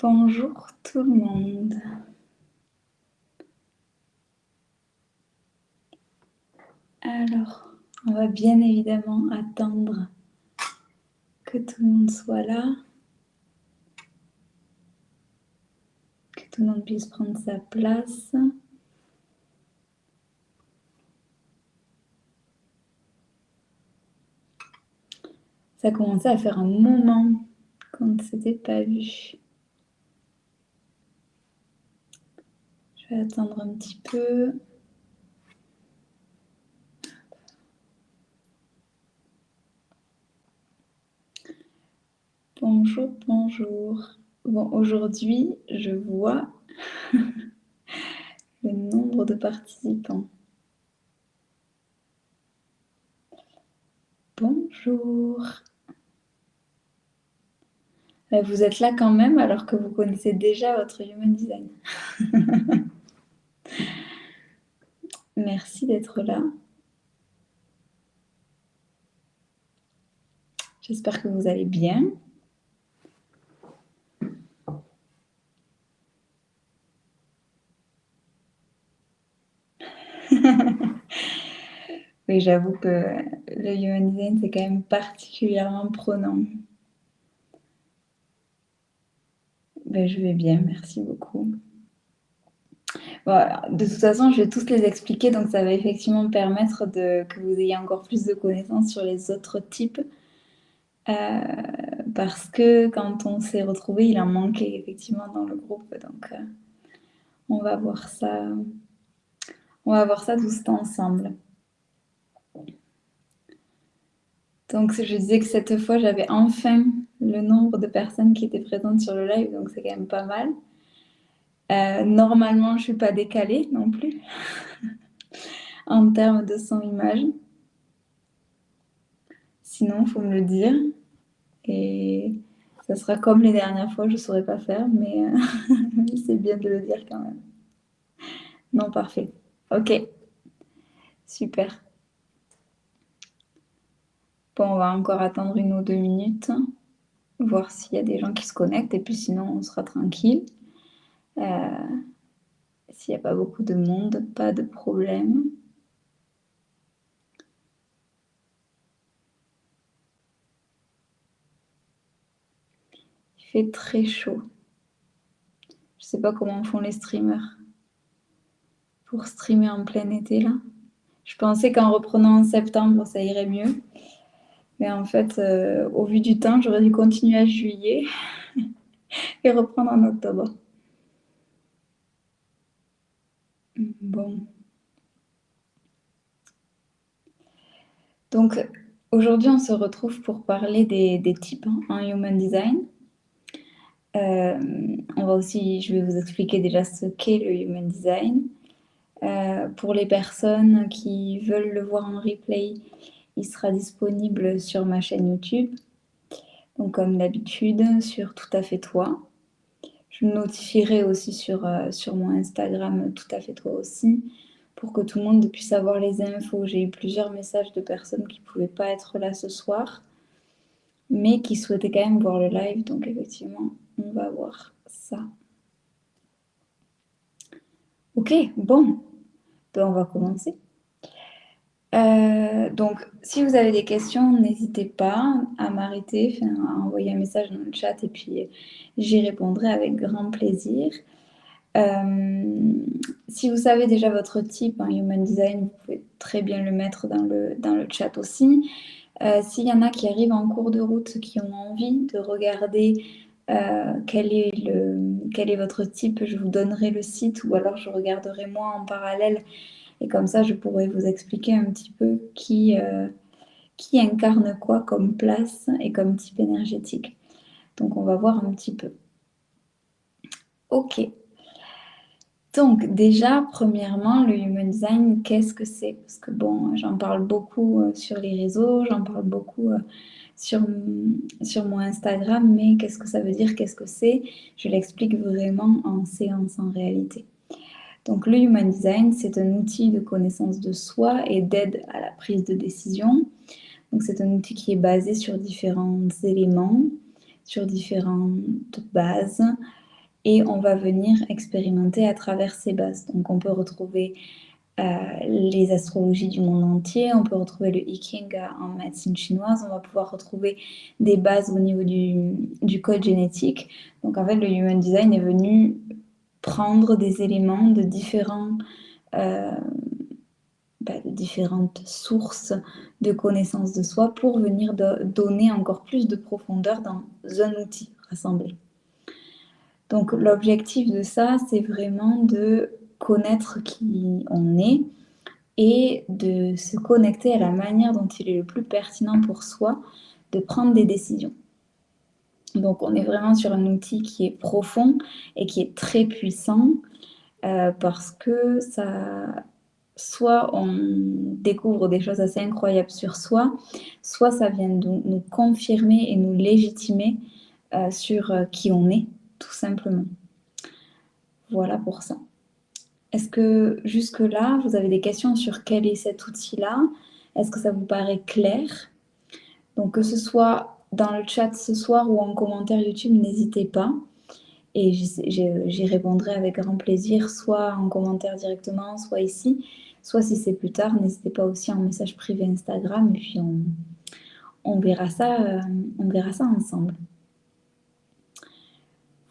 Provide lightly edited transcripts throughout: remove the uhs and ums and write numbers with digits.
Bonjour tout le monde. Alors, on va bien évidemment attendre que tout le monde soit là, que tout le monde puisse prendre sa place. Ça commençait à faire un moment qu'on ne s'était pas vu. Je vais attendre un petit peu. Bonjour, bonjour. Bon, aujourd'hui, je vois le nombre de participants. Bonjour. Vous êtes là quand même alors que vous connaissez déjà votre Human Design. Merci d'être là. J'espère que vous allez bien. Oui, j'avoue que le human design, c'est quand même particulièrement prenant. Ben, je vais bien, merci beaucoup. Bon, de toute façon, je vais tous les expliquer, donc ça va effectivement permettre que vous ayez encore plus de connaissances sur les autres types. Parce que quand on s'est retrouvés, il en manquait effectivement dans le groupe, donc on va voir ça. On va voir ça tous ensemble. Donc, je disais que cette fois, j'avais enfin le nombre de personnes qui étaient présentes sur le live, donc c'est quand même pas mal. Normalement, je ne suis pas décalée non plus en termes de son-image. Sinon, il faut me le dire. Et ça sera comme les dernières fois, je ne saurais pas faire, mais c'est bien de le dire quand même. Non, parfait. Ok, super. Bon, on va encore attendre 1 ou 2 minutes, voir s'il y a des gens qui se connectent, et puis sinon, on sera tranquille. S'il n'y a pas beaucoup de monde, pas de problème. Il fait très chaud. Je sais pas comment font les streamers pour streamer en plein été là. Je pensais qu'en reprenant en septembre, ça irait mieux. Mais en fait, au vu du temps, j'aurais dû continuer à juillet et reprendre en octobre. Bon. Donc, aujourd'hui, on se retrouve pour parler des types en Human Design. Je vais vous expliquer déjà ce qu'est le Human Design. Pour les personnes qui veulent le voir en replay, il sera disponible sur ma chaîne YouTube. Donc comme d'habitude, sur Tout à fait toi. Je me notifierai aussi sur mon Instagram Tout à fait toi aussi, pour que tout le monde puisse avoir les infos. J'ai eu plusieurs messages de personnes qui ne pouvaient pas être là ce soir, mais qui souhaitaient quand même voir le live. Donc effectivement, on va voir ça. Ok, bon, ben, on va commencer. Donc, si vous avez des questions, n'hésitez pas à m'arrêter, à envoyer un message dans le chat et puis j'y répondrai avec grand plaisir. Si vous savez déjà votre type en Human Design, vous pouvez très bien le mettre dans le chat aussi. S'il y en a qui arrivent en cours de route, qui ont envie de regarder quel est votre type, je vous donnerai le site ou alors je regarderai moi en parallèle. Et comme ça, je pourrais vous expliquer un petit peu qui incarne quoi comme place et comme type énergétique. Donc, on va voir un petit peu. Ok. Donc, déjà, premièrement, le Human Design, qu'est-ce que c'est? Parce que bon, j'en parle beaucoup sur les réseaux, j'en parle beaucoup sur mon Instagram, mais qu'est-ce que ça veut dire? Qu'est-ce que c'est? Je l'explique vraiment en séance en réalité. Donc le Human Design, c'est un outil de connaissance de soi et d'aide à la prise de décision. Donc c'est un outil qui est basé sur différents éléments, sur différentes bases. et on va venir expérimenter à travers ces bases. Donc on peut retrouver les astrologies du monde entier, on peut retrouver le I Ching en médecine chinoise, on va pouvoir retrouver des bases au niveau du code génétique. Donc en fait, le Human Design est venu prendre des éléments de différentes sources de connaissances de soi pour venir donner encore plus de profondeur dans un outil rassemblé. Donc l'objectif de ça, c'est vraiment de connaître qui on est et de se connecter à la manière dont il est le plus pertinent pour soi de prendre des décisions. Donc on est vraiment sur un outil qui est profond et qui est très puissant parce que soit on découvre des choses assez incroyables sur soi, soit ça vient nous confirmer et nous légitimer sur qui on est, tout simplement. Voilà pour ça. Est-ce que jusque-là, vous avez des questions sur quel est cet outil-là? Est-ce que ça vous paraît clair? Donc que ce soit dans le chat ce soir ou en commentaire YouTube, n'hésitez pas. Et j'y répondrai avec grand plaisir, soit en commentaire directement, soit ici. Soit si c'est plus tard, n'hésitez pas aussi en message privé Instagram. Et puis on verra ça ensemble.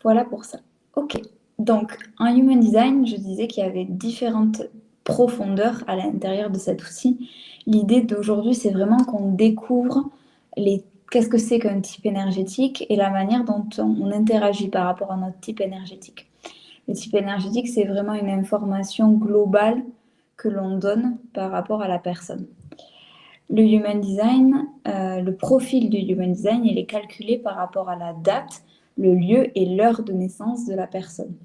Voilà pour ça. Ok. Donc, en Human Design, je disais qu'il y avait différentes profondeurs à l'intérieur de cet outil. L'idée d'aujourd'hui, c'est vraiment qu'on découvre qu'est-ce que c'est qu'un type énergétique et la manière dont on interagit par rapport à notre type énergétique. Le type énergétique, c'est vraiment une information globale que l'on donne par rapport à la personne. Le Human Design, le profil du Human Design, il est calculé par rapport à la date, le lieu et l'heure de naissance de la personne.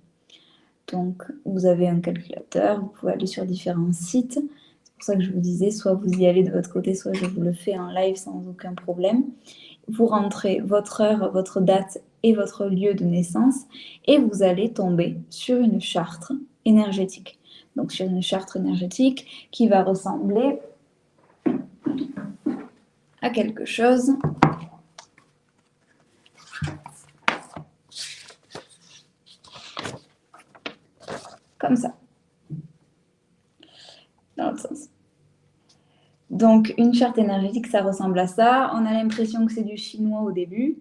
Donc, vous avez un calculateur, vous pouvez aller sur différents sites. C'est pour ça que je vous disais, soit vous y allez de votre côté, soit je vous le fais en live sans aucun problème. Vous rentrez votre heure, votre date et votre lieu de naissance et vous allez tomber sur une charte énergétique. Donc, sur une charte énergétique qui va ressembler à quelque chose comme ça, dans l'autre sens. Donc, une charte énergétique, ça ressemble à ça. On a l'impression que c'est du chinois au début.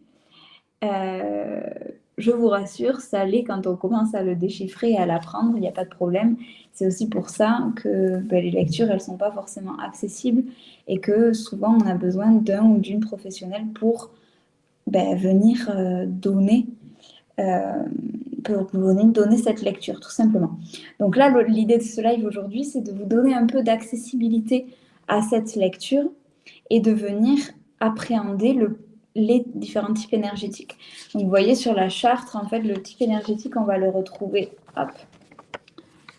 Je vous rassure, ça l'est quand on commence à le déchiffrer et à l'apprendre, il n'y a pas de problème. C'est aussi pour ça que les lectures, elles ne sont pas forcément accessibles et que souvent, on a besoin d'un ou d'une professionnelle pour venir donner cette lecture, tout simplement. Donc là, l'idée de ce live aujourd'hui, c'est de vous donner un peu d'accessibilité à cette lecture et de venir appréhender les différents types énergétiques. Donc vous voyez sur la charte, en fait, le type énergétique, on va le retrouver,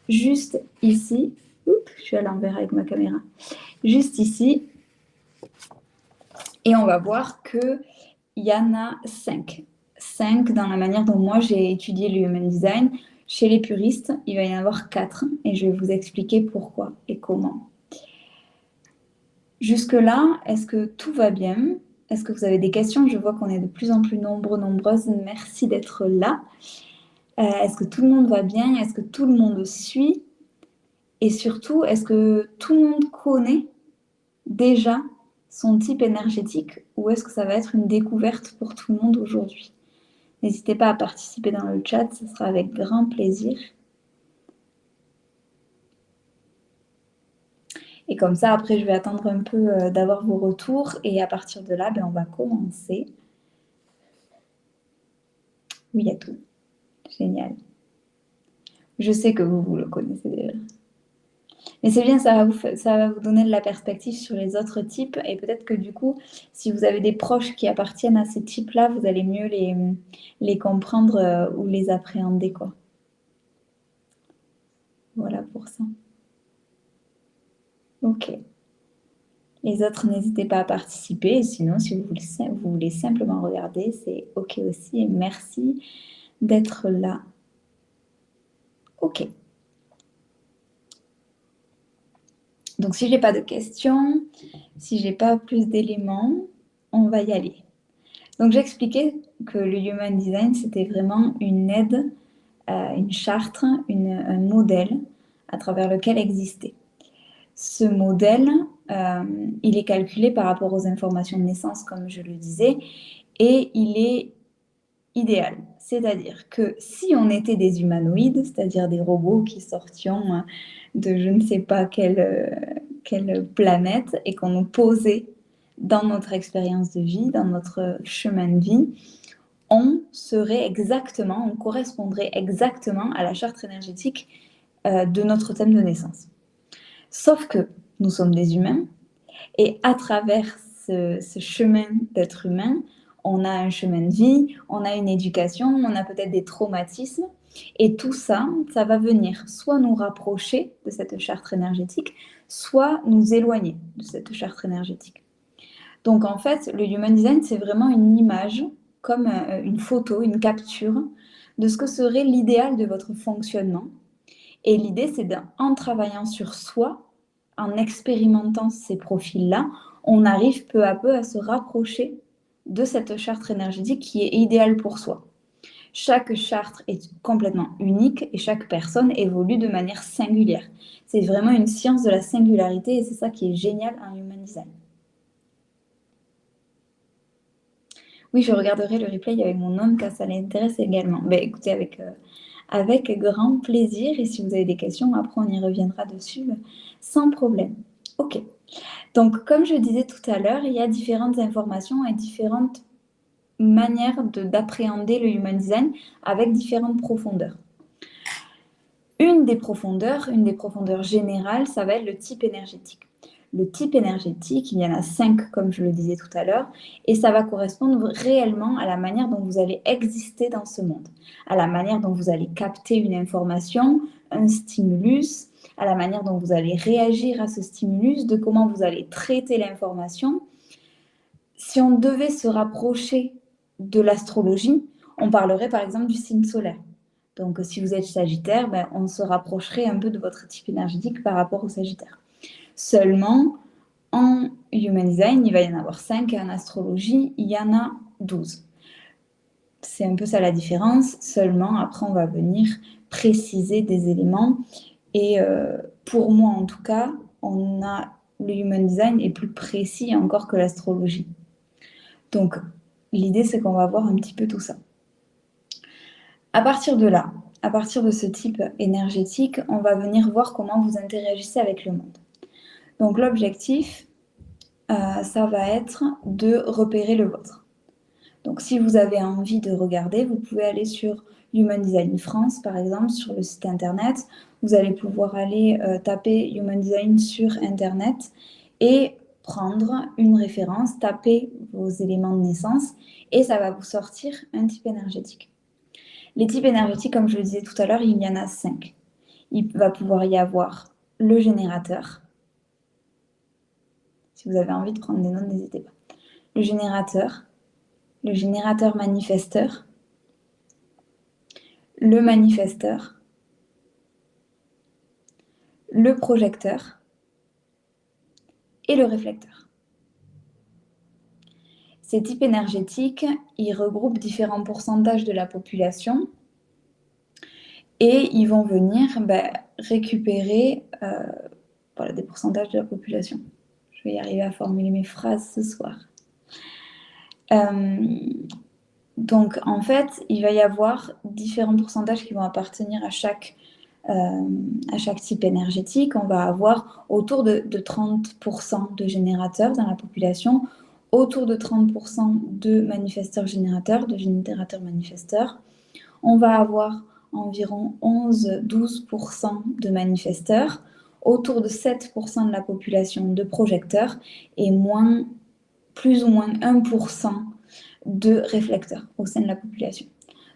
juste ici. Oups, je suis à l'envers avec ma caméra. Juste ici. Et on va voir qu'il y en a 5. 5 dans la manière dont moi j'ai étudié le Human Design. Chez les puristes, il va y en avoir 4 et je vais vous expliquer pourquoi et comment. Jusque-là, est-ce que tout va bien? Est-ce que vous avez des questions? Je vois qu'on est de plus en plus nombreuses. Merci d'être là. Est-ce que tout le monde va bien? Est-ce que tout le monde suit? Et surtout, est-ce que tout le monde connaît déjà son type énergétique ou est-ce que ça va être une découverte pour tout le monde aujourd'hui? N'hésitez pas à participer dans le chat, ce sera avec grand plaisir. Et comme ça, après, je vais attendre un peu d'avoir vos retours et à partir de là, on va commencer. Oui, il y a tout. Génial. Je sais que vous le connaissez déjà. Mais c'est bien, ça va vous donner de la perspective sur les autres types et peut-être que du coup, si vous avez des proches qui appartiennent à ces types-là, vous allez mieux les comprendre ou les appréhender, quoi. Voilà pour ça. Ok. Les autres, n'hésitez pas à participer. Sinon, si vous voulez simplement regarder, c'est ok aussi. Et merci d'être là. Ok. Donc, si je n'ai pas de questions, si je n'ai pas plus d'éléments, on va y aller. Donc, j'expliquais que le Human Design, c'était vraiment une aide une charte, un modèle à travers lequel exister. Ce modèle, il est calculé par rapport aux informations de naissance, comme je le disais, et il est idéal. C'est-à-dire que si on était des humanoïdes, c'est-à-dire des robots qui sortions de je ne sais pas quelle planète et qu'on nous posait dans notre expérience de vie, dans notre chemin de vie, on correspondrait exactement à la charte énergétique de notre thème de naissance. Sauf que nous sommes des humains et à travers ce chemin d'être humain, on a un chemin de vie, on a une éducation, on a peut-être des traumatismes. Et tout ça, ça va venir soit nous rapprocher de cette charte énergétique, soit nous éloigner de cette charte énergétique. Donc en fait, le Human Design, c'est vraiment une image, comme une photo, une capture de ce que serait l'idéal de votre fonctionnement. Et l'idée, c'est en travaillant sur soi, en expérimentant ces profils-là, on arrive peu à peu à se rapprocher de cette charte énergétique qui est idéale pour soi. Chaque charte est complètement unique et chaque personne évolue de manière singulière. C'est vraiment une science de la singularité et c'est ça qui est génial en Human Design. Oui, je regarderai le replay avec mon homme car ça l'intéresse également. Ben, écoutez, avec grand plaisir. Et si vous avez des questions, après on y reviendra dessus sans problème. Ok. Donc, comme je disais tout à l'heure, il y a différentes informations et différentes manières d'appréhender le Human Design avec différentes profondeurs. Une des profondeurs générales, ça va être le type énergétique. Le type énergétique, il y en a 5 comme je le disais tout à l'heure, et ça va correspondre réellement à la manière dont vous allez exister dans ce monde, à la manière dont vous allez capter une information, un stimulus, à la manière dont vous allez réagir à ce stimulus, de comment vous allez traiter l'information. Si on devait se rapprocher de l'astrologie, on parlerait par exemple du signe solaire. Donc si vous êtes Sagittaire, ben, on se rapprocherait un peu de votre type énergétique par rapport au Sagittaire. Seulement, en Human Design, il va y en avoir 5 et en astrologie, il y en a 12. C'est un peu ça la différence. Seulement, après, on va venir préciser des éléments. Et pour moi, en tout cas, le Human Design est plus précis encore que l'astrologie. Donc, l'idée, c'est qu'on va voir un petit peu tout ça. À partir de là, à partir de ce type énergétique, on va venir voir comment vous interagissez avec le monde. Donc, l'objectif, ça va être de repérer le vôtre. Donc, si vous avez envie de regarder, vous pouvez aller sur Human Design France, par exemple, sur le site internet. Vous allez pouvoir aller taper Human Design sur internet et prendre une référence, taper vos éléments de naissance et ça va vous sortir un type énergétique. Les types énergétiques, comme je le disais tout à l'heure, il y en a 5. Il va pouvoir y avoir le générateur. Si vous avez envie de prendre des notes, n'hésitez pas. Le générateur manifesteur, le manifesteur, le projecteur et le réflecteur. Ces types énergétiques, ils regroupent différents pourcentages de la population et ils vont venir récupérer des pourcentages de la population. Je vais y arriver à formuler mes phrases ce soir. Donc, en fait, il va y avoir différents pourcentages qui vont appartenir à chaque type énergétique. On va avoir autour de 30% de générateurs dans la population, autour de 30% de manifesteurs-générateurs, de générateurs-manifesteurs. On va avoir environ 11-12% de manifesteurs, autour de 7% de la population de projecteurs et plus ou moins 1% de réflecteurs au sein de la population.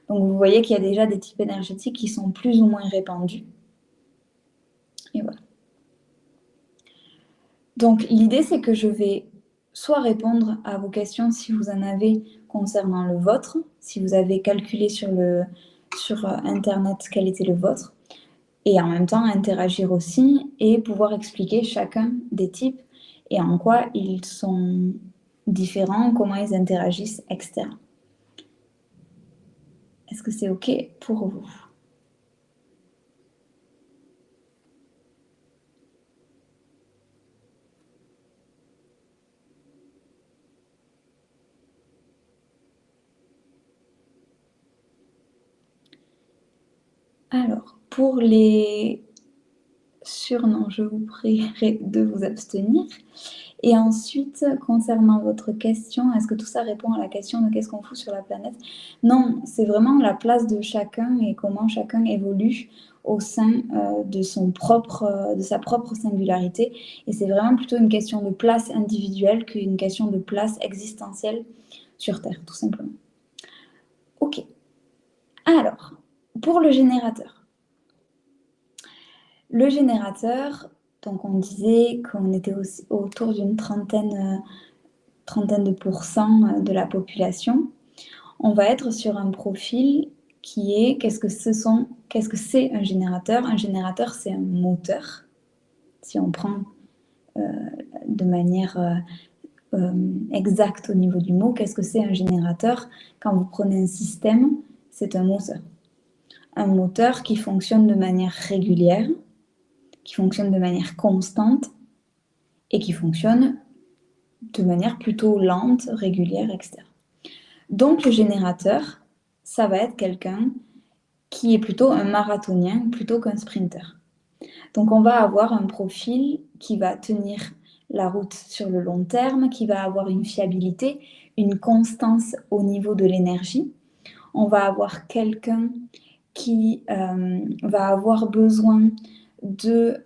Donc vous voyez qu'il y a déjà des types énergétiques qui sont plus ou moins répandus. Et voilà. Donc l'idée, c'est que je vais soit répondre à vos questions si vous en avez concernant le vôtre, si vous avez calculé sur Internet quel était le vôtre, et en même temps interagir aussi et pouvoir expliquer chacun des types et en quoi ils sont différents, comment ils interagissent, etc. Est-ce que c'est OK pour vous? Alors, pour les surnoms, je vous prierai de vous abstenir. Et ensuite, concernant votre question, est-ce que tout ça répond à la question de qu'est-ce qu'on fout sur la planète? Non, c'est vraiment la place de chacun et comment chacun évolue au sein de sa propre singularité. Et c'est vraiment plutôt une question de place individuelle qu'une question de place existentielle sur Terre, tout simplement. Ok. Alors, pour le générateur. Le générateur, donc on disait qu'on était autour d'une trentaine de pourcents de la population. On va être sur un profil qui est qu'est-ce que c'est un générateur? Un générateur, c'est un moteur. Si on prend de manière exacte au niveau du mot, qu'est-ce que c'est un générateur? Quand vous prenez un système, c'est un moteur. Un moteur qui fonctionne de manière régulière, qui fonctionne de manière constante et qui fonctionne de manière plutôt lente, régulière, etc. Donc le générateur, ça va être quelqu'un qui est plutôt un marathonien plutôt qu'un sprinter. Donc on va avoir un profil qui va tenir la route sur le long terme, qui va avoir une fiabilité, une constance au niveau de l'énergie. On va avoir quelqu'un qui va avoir besoin de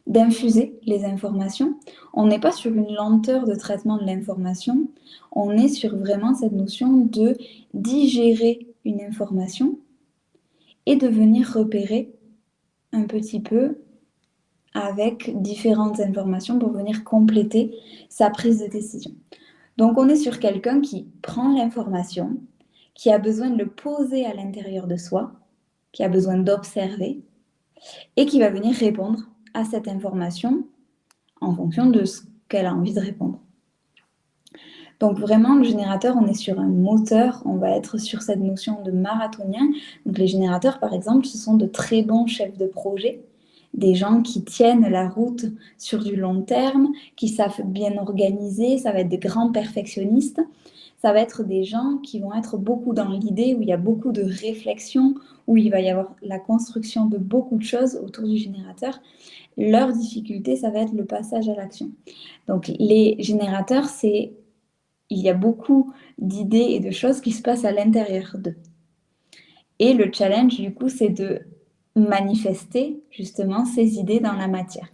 d'infuser les informations. On n'est pas sur une lenteur de traitement de l'information, on est sur vraiment cette notion de digérer une information et de venir repérer un petit peu avec différentes informations pour venir compléter sa prise de décision. Donc on est sur quelqu'un qui prend l'information, qui a besoin de le poser à l'intérieur de soi, qui a besoin d'observer et qui va venir répondre à cette information en fonction de ce qu'elle a envie de répondre. Donc vraiment, le générateur, on est sur un moteur, on va être sur cette notion de marathonien. Donc les générateurs, par exemple, ce sont de très bons chefs de projet, des gens qui tiennent la route sur du long terme, qui savent bien organiser, ça va être des grands perfectionnistes. Ça va être des gens qui vont être beaucoup dans l'idée, où il y a beaucoup de réflexion, où il va y avoir la construction de beaucoup de choses autour du générateur. Leur difficulté, ça va être le passage à l'action. Donc les générateurs, il y a beaucoup d'idées et de choses qui se passent à l'intérieur d'eux. Et le challenge, du coup, c'est de manifester justement ces idées dans la matière.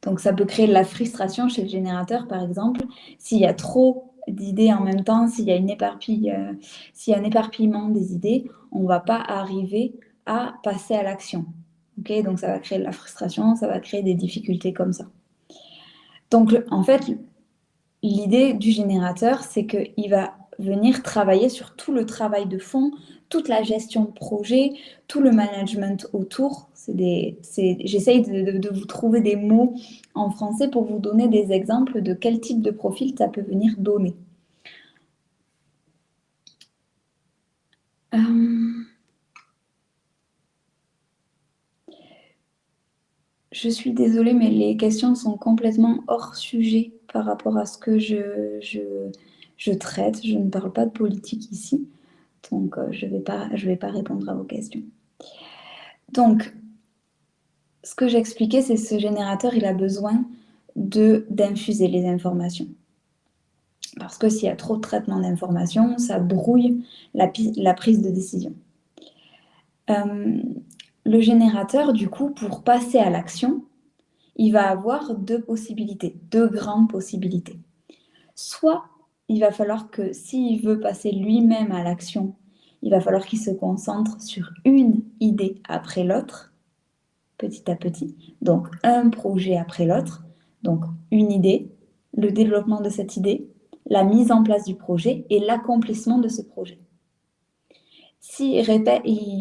Donc ça peut créer de la frustration chez le générateur, par exemple, s'il y a trop d'idées en même temps, s'il y a un éparpillement des idées, on ne va pas arriver à passer à l'action. Okay, donc ça va créer de la frustration, ça va créer des difficultés comme ça. Donc en fait, l'idée du générateur, c'est qu'il va venir travailler sur tout le travail de fond, toute la gestion de projet, tout le management autour. J'essaye de vous trouver des mots en français pour vous donner des exemples de quel type de profil ça peut venir donner. Je suis désolée, mais les questions sont complètement hors sujet par rapport à ce que je traite. Je ne parle pas de politique ici, donc je vais pas répondre à vos questions. Donc, ce que j'expliquais, c'est ce générateur, il a besoin d'infuser les informations. Parce que s'il y a trop de traitement d'informations, ça brouille la prise de décision. Le générateur, du coup, pour passer à l'action, il va avoir deux grandes possibilités. Soit il va falloir que s'il veut passer lui-même à l'action, il va falloir qu'il se concentre sur une idée après l'autre, petit à petit. Donc un projet après l'autre. Donc une idée, le développement de cette idée, la mise en place du projet et l'accomplissement de ce projet. S'il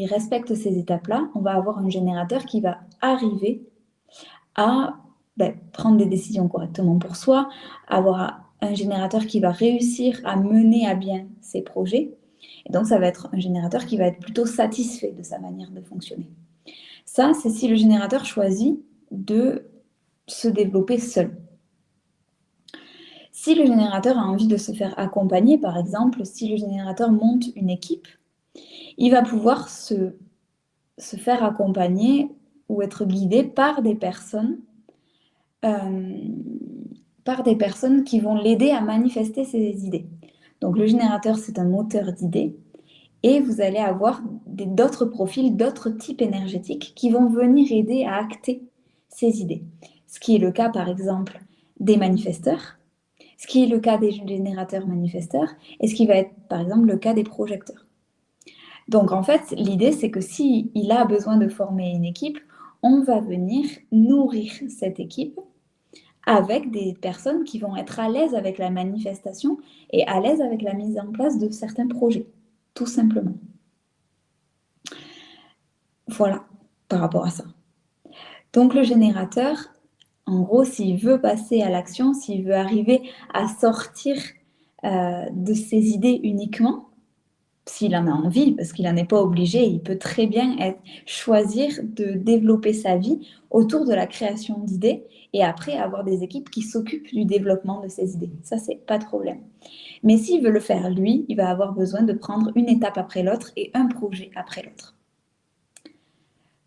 respecte ces étapes-là, on va avoir un générateur qui va arriver à prendre des décisions correctement pour soi, avoir un générateur qui va réussir à mener à bien ses projets. Et donc, ça va être un générateur qui va être plutôt satisfait de sa manière de fonctionner. Ça, c'est si le générateur choisit de se développer seul. Si le générateur a envie de se faire accompagner, par exemple, si le générateur monte une équipe, il va pouvoir se faire accompagner ou être guidé par des personnes qui vont l'aider à manifester ses idées. Donc le générateur, c'est un moteur d'idées et vous allez avoir d'autres profils, d'autres types énergétiques qui vont venir aider à acter ces idées. Ce qui est le cas, par exemple, des manifesteurs, ce qui est le cas des générateurs manifesteurs et ce qui va être, par exemple, le cas des projecteurs. Donc, en fait, l'idée, c'est que s'il a besoin de former une équipe, on va venir nourrir cette équipe avec des personnes qui vont être à l'aise avec la manifestation et à l'aise avec la mise en place de certains projets, tout simplement. Voilà, par rapport à ça. Donc le générateur, en gros, s'il veut passer à l'action, s'il veut arriver à sortir de ses idées uniquement, s'il en a envie, parce qu'il n'en est pas obligé, il peut très bien choisir de développer sa vie autour de la création d'idées et après avoir des équipes qui s'occupent du développement de ces idées. Ça, c'est pas de problème. Mais s'il veut le faire lui, il va avoir besoin de prendre une étape après l'autre et un projet après l'autre.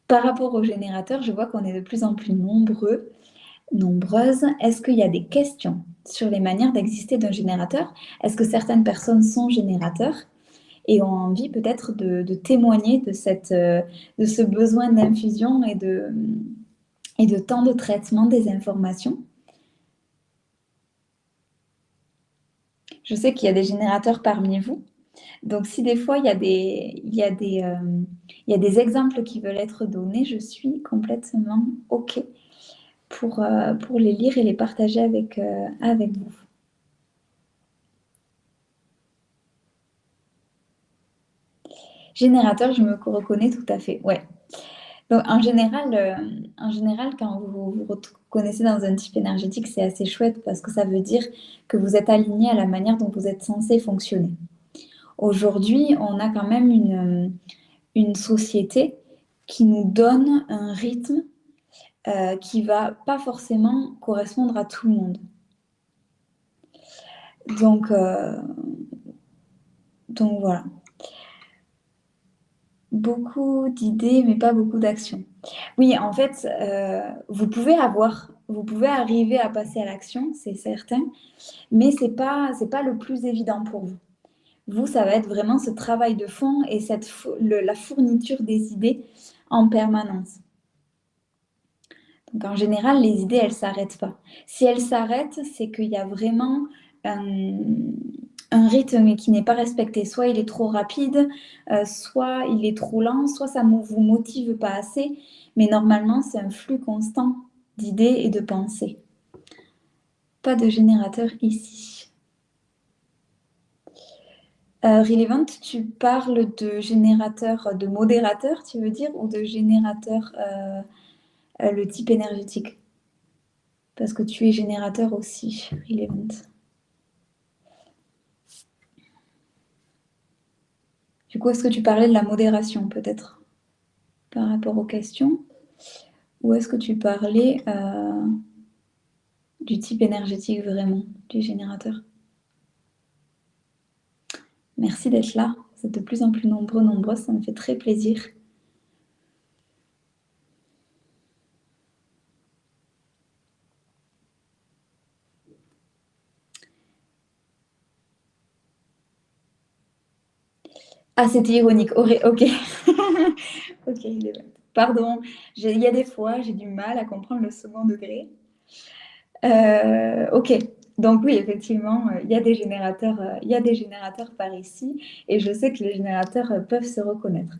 Par rapport aux générateurs, je vois qu'on est de plus en plus nombreuses. Est-ce qu'il y a des questions sur les manières d'exister d'un générateur? Est-ce que certaines personnes sont générateurs et ont envie peut-être de témoigner de ce besoin d'infusion et de temps de traitement des informations? Je sais qu'il y a des générateurs parmi vous. Donc, si des fois, il y a des exemples qui veulent être donnés, je suis complètement OK pour les lire et les partager avec vous. Générateur, je me reconnais tout à fait, ouais. Donc, en général, quand vous vous reconnaissez dans un type énergétique, c'est assez chouette parce que ça veut dire que vous êtes aligné à la manière dont vous êtes censé fonctionner. Aujourd'hui, on a quand même une société qui nous donne un rythme qui va pas forcément correspondre à tout le monde. Donc voilà. Beaucoup d'idées, mais pas beaucoup d'actions. Oui, en fait, vous pouvez arriver à passer à l'action, c'est certain, mais c'est pas le plus évident pour vous. Vous, ça va être vraiment ce travail de fond et la fourniture des idées en permanence. Donc en général, les idées, elles s'arrêtent pas. Si elles s'arrêtent, c'est qu'il y a vraiment un rythme qui n'est pas respecté. Soit il est trop rapide, soit il est trop lent, soit ça ne vous motive pas assez. Mais normalement, c'est un flux constant d'idées et de pensées. Pas de générateur ici. Relevant, tu parles de générateur, de modérateur, tu veux dire, ou de générateur, le type énergétique? Parce que tu es générateur aussi, Relevant. Du coup, est-ce que tu parlais de la modération, peut-être, par rapport aux questions? Ou est-ce que tu parlais du type énergétique vraiment, du générateur? Merci d'être là. Vous êtes de plus en plus nombreuses, ça me fait très plaisir. Ah, c'était ironique. Ok. Ok, pardon. Il y a des fois, j'ai du mal à comprendre le second degré. Ok. Donc oui, effectivement, il y a des générateurs par ici, et je sais que les générateurs peuvent se reconnaître.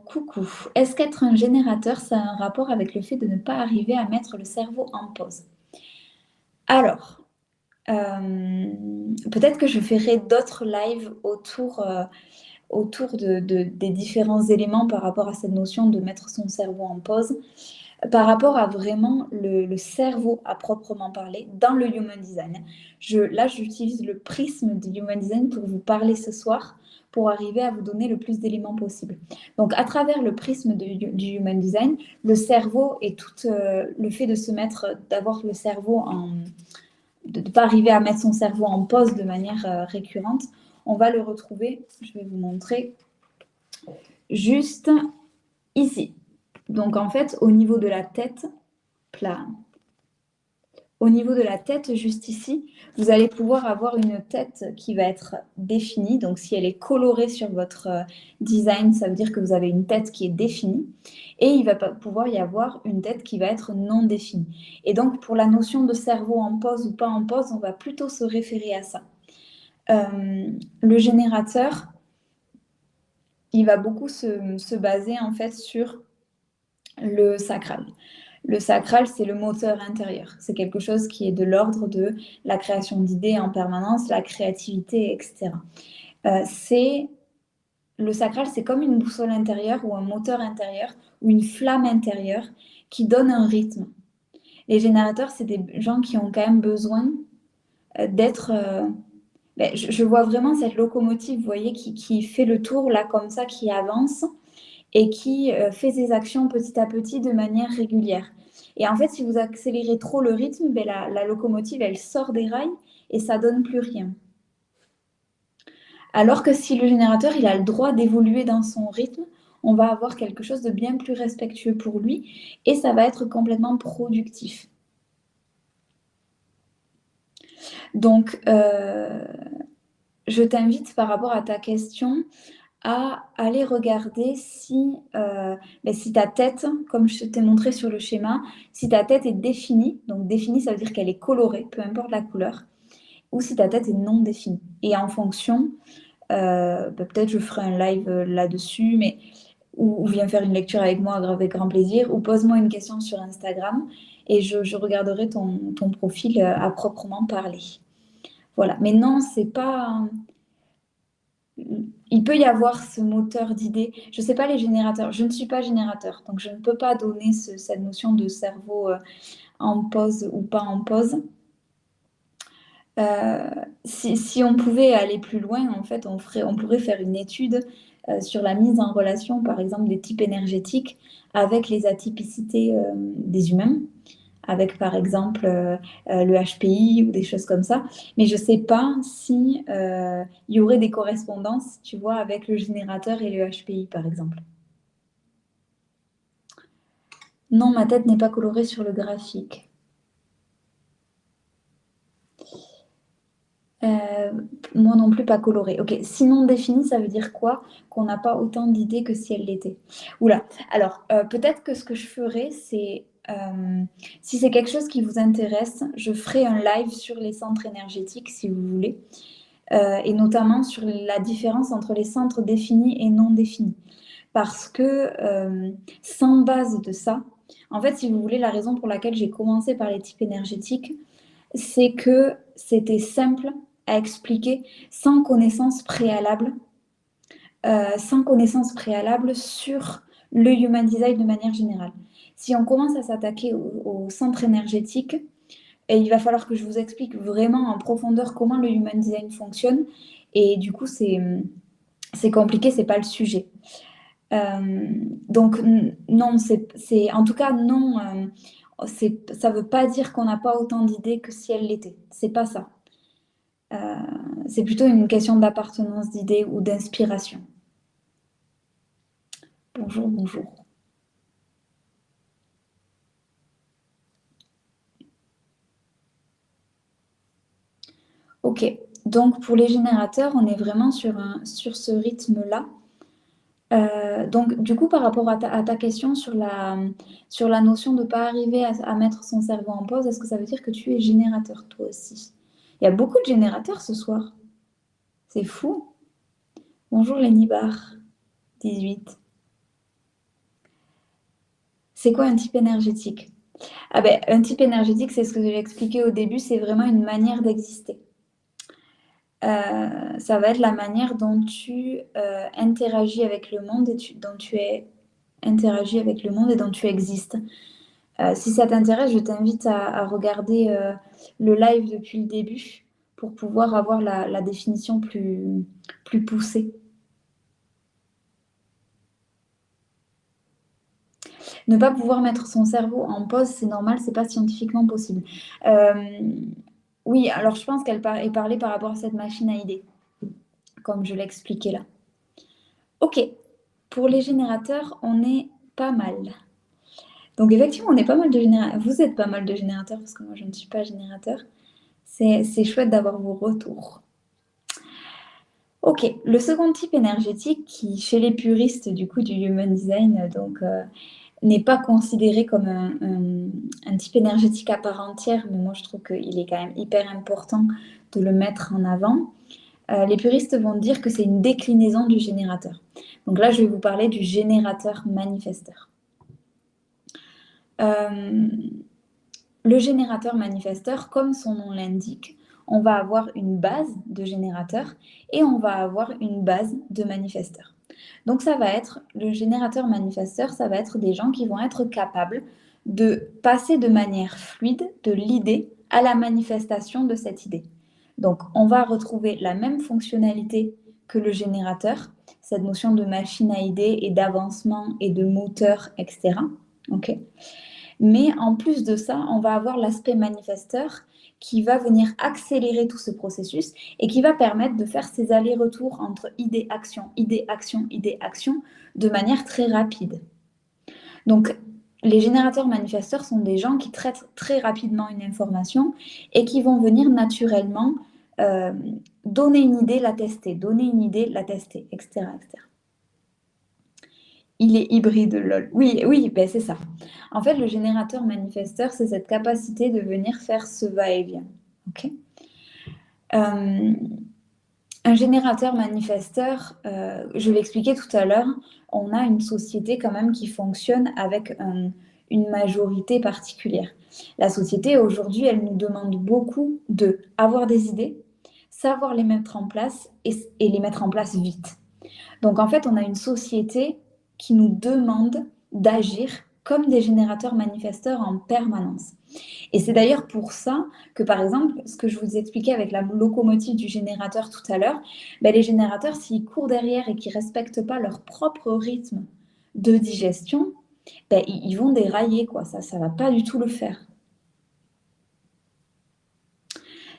Coucou. Est-ce qu'être un générateur, ça a un rapport avec le fait de ne pas arriver à mettre le cerveau en pause? Alors, peut-être que je ferai d'autres lives autour des différents éléments par rapport à cette notion de mettre son cerveau en pause, par rapport à vraiment le cerveau à proprement parler dans le Human Design. Là, j'utilise le prisme du Human Design pour vous parler ce soir, pour arriver à vous donner le plus d'éléments possible. Donc, à travers le prisme du Human Design, le cerveau et tout le fait d'avoir le cerveau de ne pas arriver à mettre son cerveau en pause de manière récurrente, on va le retrouver, je vais vous montrer, juste ici. Donc en fait, au niveau de la tête, plat. Au niveau de la tête, juste ici, vous allez pouvoir avoir une tête qui va être définie. Donc, si elle est colorée sur votre design, ça veut dire que vous avez une tête qui est définie. Et il va pouvoir y avoir une tête qui va être non définie. Et donc, pour la notion de cerveau en pause ou pas en pause, on va plutôt se référer à ça. Le générateur, il va beaucoup se baser en fait sur le sacral. Le sacral, c'est le moteur intérieur. C'est quelque chose qui est de l'ordre de la création d'idées en permanence, la créativité, etc. Le sacral, c'est comme une boussole intérieure ou un moteur intérieur ou une flamme intérieure qui donne un rythme. Les générateurs, c'est des gens qui ont quand même besoin d'être... je vois vraiment cette locomotive, vous voyez, qui fait le tour là comme ça, qui avance et qui fait ses actions petit à petit de manière régulière. Et en fait, si vous accélérez trop le rythme, la locomotive, elle sort des rails et ça donne plus rien. Alors que si le générateur, il a le droit d'évoluer dans son rythme, on va avoir quelque chose de bien plus respectueux pour lui et ça va être complètement productif. Donc, je t'invite par rapport à ta question à aller regarder si ta tête, comme je t'ai montré sur le schéma, si ta tête est définie, donc définie ça veut dire qu'elle est colorée, peu importe la couleur, ou si ta tête est non définie. Et en fonction, peut-être je ferai un live là-dessus, mais ou viens faire une lecture avec moi avec grand plaisir, ou pose-moi une question sur Instagram et je regarderai ton profil à proprement parler. Voilà, mais non, c'est pas... Il peut y avoir ce moteur d'idées. Je ne sais pas les générateurs. Je ne suis pas générateur, donc je ne peux pas donner cette notion de cerveau en pause ou pas en pause. Si on pouvait aller plus loin, en fait, on pourrait faire une étude sur la mise en relation, par exemple, des types énergétiques avec les atypicités des humains, avec par exemple le HPI ou des choses comme ça. Mais je ne sais pas si il y aurait des correspondances, tu vois, avec le générateur et le HPI, par exemple. Non, ma tête n'est pas colorée sur le graphique. Moi non plus pas colorée. Ok, sinon défini, ça veut dire quoi? Qu'on n'a pas autant d'idées que si elle l'était. Oula, alors peut-être que ce que je ferais, c'est si c'est quelque chose qui vous intéresse, je ferai un live sur les centres énergétiques si vous voulez, et notamment sur la différence entre les centres définis et non définis. Parce que sans base de ça, en fait, si vous voulez, la raison pour laquelle j'ai commencé par les types énergétiques, c'est que c'était simple à expliquer sans connaissance préalable sur le human design de manière générale. Si on commence à s'attaquer au centre énergétique, et il va falloir que je vous explique vraiment en profondeur comment le human design fonctionne. Et du coup, c'est compliqué, c'est pas le sujet. Donc non, c'est en tout cas non. Ça veut pas dire qu'on n'a pas autant d'idées que si elle l'était. C'est pas ça. C'est plutôt une question d'appartenance d'idées ou d'inspiration. Bonjour, bonjour. Ok, donc pour les générateurs, on est vraiment sur ce rythme-là. Donc du coup, par rapport à ta question sur la notion de ne pas arriver à mettre son cerveau en pause, est-ce que ça veut dire que tu es générateur toi aussi? Il y a beaucoup de générateurs ce soir. C'est fou. Bonjour Lenny Bar, 18. C'est quoi un type énergétique? Ah ben, un type énergétique, c'est ce que j'ai expliqué au début, c'est vraiment une manière d'exister. Ça va être la manière dont tu interagis avec le monde et dont tu interagis avec le monde et dont tu existes. Si ça t'intéresse, je t'invite à regarder le live depuis le début pour pouvoir avoir la définition plus poussée. Ne pas pouvoir mettre son cerveau en pause, c'est normal, c'est pas scientifiquement possible. Oui, alors je pense qu'elle est parlée par rapport à cette machine à idées. comme je l'expliquais là. Ok, pour les générateurs, on est pas mal. Donc effectivement, on est pas mal de générateurs. Vous êtes pas mal de générateurs parce que moi, je ne suis pas générateur. C'est chouette d'avoir vos retours. Ok, le second type énergétique qui, chez les puristes du coup du Human Design, donc n'est pas considéré comme un type énergétique à part entière, mais moi je trouve qu'il est quand même hyper important de le mettre en avant. Les puristes vont dire que c'est une déclinaison du générateur. Donc là, je vais vous parler du générateur manifesteur. Le générateur manifesteur, comme son nom l'indique, on va avoir une base de générateur et on va avoir une base de manifesteur. Donc ça va être, le générateur manifesteur, ça va être des gens qui vont être capables de passer de manière fluide de l'idée à la manifestation de cette idée. Donc on va retrouver la même fonctionnalité que le générateur, cette notion de machine à idées et d'avancement et de moteur, etc. Okay. Mais en plus de ça, on va avoir l'aspect manifesteur qui va venir accélérer tout ce processus et qui va permettre de faire ces allers-retours entre idée-action, idée-action, idée-action de manière très rapide. Donc, les générateurs manifesteurs sont des gens qui traitent très rapidement une information et qui vont venir naturellement donner une idée, la tester, donner une idée, la tester, etc. etc. Il est hybride, lol. Oui, oui, ben c'est ça. En fait, le générateur manifesteur, c'est cette capacité de venir faire ce va-et-vient. Ok. Un générateur manifesteur, je l'expliquais tout à l'heure, on a une société quand même qui fonctionne avec une majorité particulière. La société, aujourd'hui, elle nous demande beaucoup de avoir des idées, savoir les mettre en place et les mettre en place vite. Donc en fait, on a une société qui nous demande d'agir comme des générateurs manifesteurs en permanence. Et c'est d'ailleurs pour ça que, par exemple, ce que je vous expliquais avec la locomotive du générateur tout à l'heure, ben les générateurs, s'ils courent derrière et qu'ils ne respectent pas leur propre rythme de digestion, ben, ils vont dérailler, quoi. Ça ne va pas du tout le faire.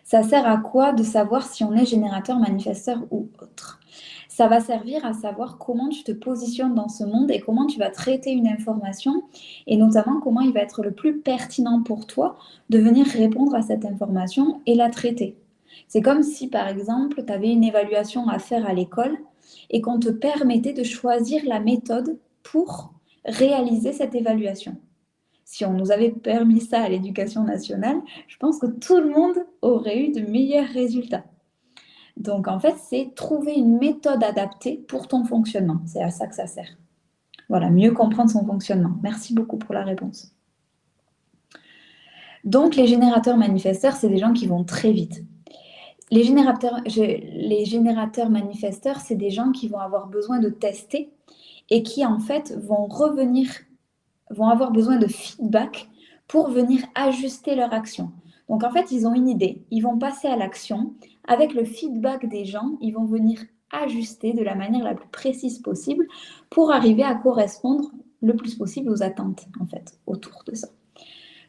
Ça sert à quoi de savoir si on est générateur, manifesteur ou autre? Ça va servir à savoir comment tu te positionnes dans ce monde et comment tu vas traiter une information et notamment comment il va être le plus pertinent pour toi de venir répondre à cette information et la traiter. C'est comme si, par exemple, tu avais une évaluation à faire à l'école et qu'on te permettait de choisir la méthode pour réaliser cette évaluation. Si on nous avait permis ça à l'éducation nationale, je pense que tout le monde aurait eu de meilleurs résultats. Donc, en fait, c'est trouver une méthode adaptée pour ton fonctionnement. C'est à ça que ça sert. Voilà, mieux comprendre son fonctionnement. Merci beaucoup pour la réponse. Donc, les générateurs manifesteurs, c'est des gens qui vont très vite. Les générateurs manifesteurs, c'est des gens qui vont avoir besoin de tester et qui, en fait, vont avoir besoin de feedback pour venir ajuster leur action. Donc en fait, ils ont une idée, ils vont passer à l'action. Avec le feedback des gens, ils vont venir ajuster de la manière la plus précise possible pour arriver à correspondre le plus possible aux attentes, en fait, autour de ça.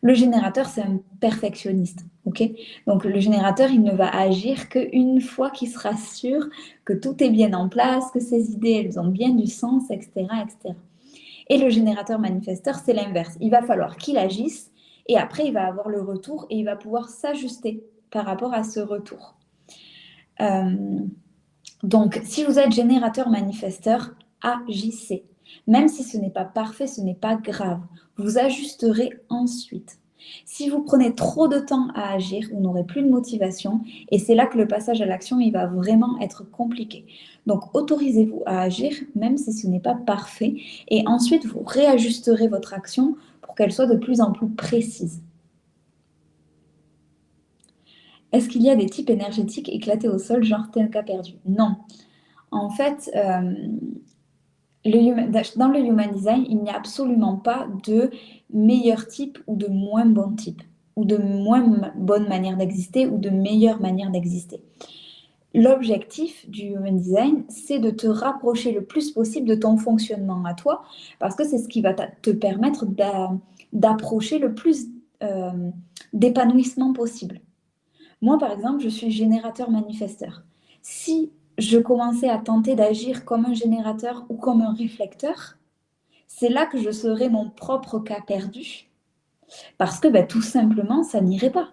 Le générateur, c'est un perfectionniste, ok? Donc le générateur, il ne va agir qu'une fois qu'il sera sûr que tout est bien en place, que ses idées, elles ont bien du sens, etc., etc. Et le générateur manifesteur, c'est l'inverse. Il va falloir qu'il agisse et après, il va avoir le retour et il va pouvoir s'ajuster par rapport à ce retour. Donc, si vous êtes générateur manifesteur, agissez. Même si ce n'est pas parfait, ce n'est pas grave. Vous ajusterez ensuite. Si vous prenez trop de temps à agir, vous n'aurez plus de motivation et c'est là que le passage à l'action, il va vraiment être compliqué. Donc, autorisez-vous à agir même si ce n'est pas parfait et ensuite, vous réajusterez votre action pour qu'elle soit de plus en plus précise. Est-ce qu'il y a des types énergétiques éclatés au sol, genre t'es un cas perdu? Non. En fait, dans le Human Design, il n'y a absolument pas de meilleur type ou de moins bon type, ou de moins bonne manière d'exister ou de meilleure manière d'exister. L'objectif du Human Design, c'est de te rapprocher le plus possible de ton fonctionnement à toi, parce que c'est ce qui va te permettre d'approcher le plus d'épanouissement possible. Moi, par exemple, je suis générateur manifesteur. Si je commençais à tenter d'agir comme un générateur ou comme un réflecteur, c'est là que je serais mon propre cas perdu, parce que tout simplement, ça n'irait pas.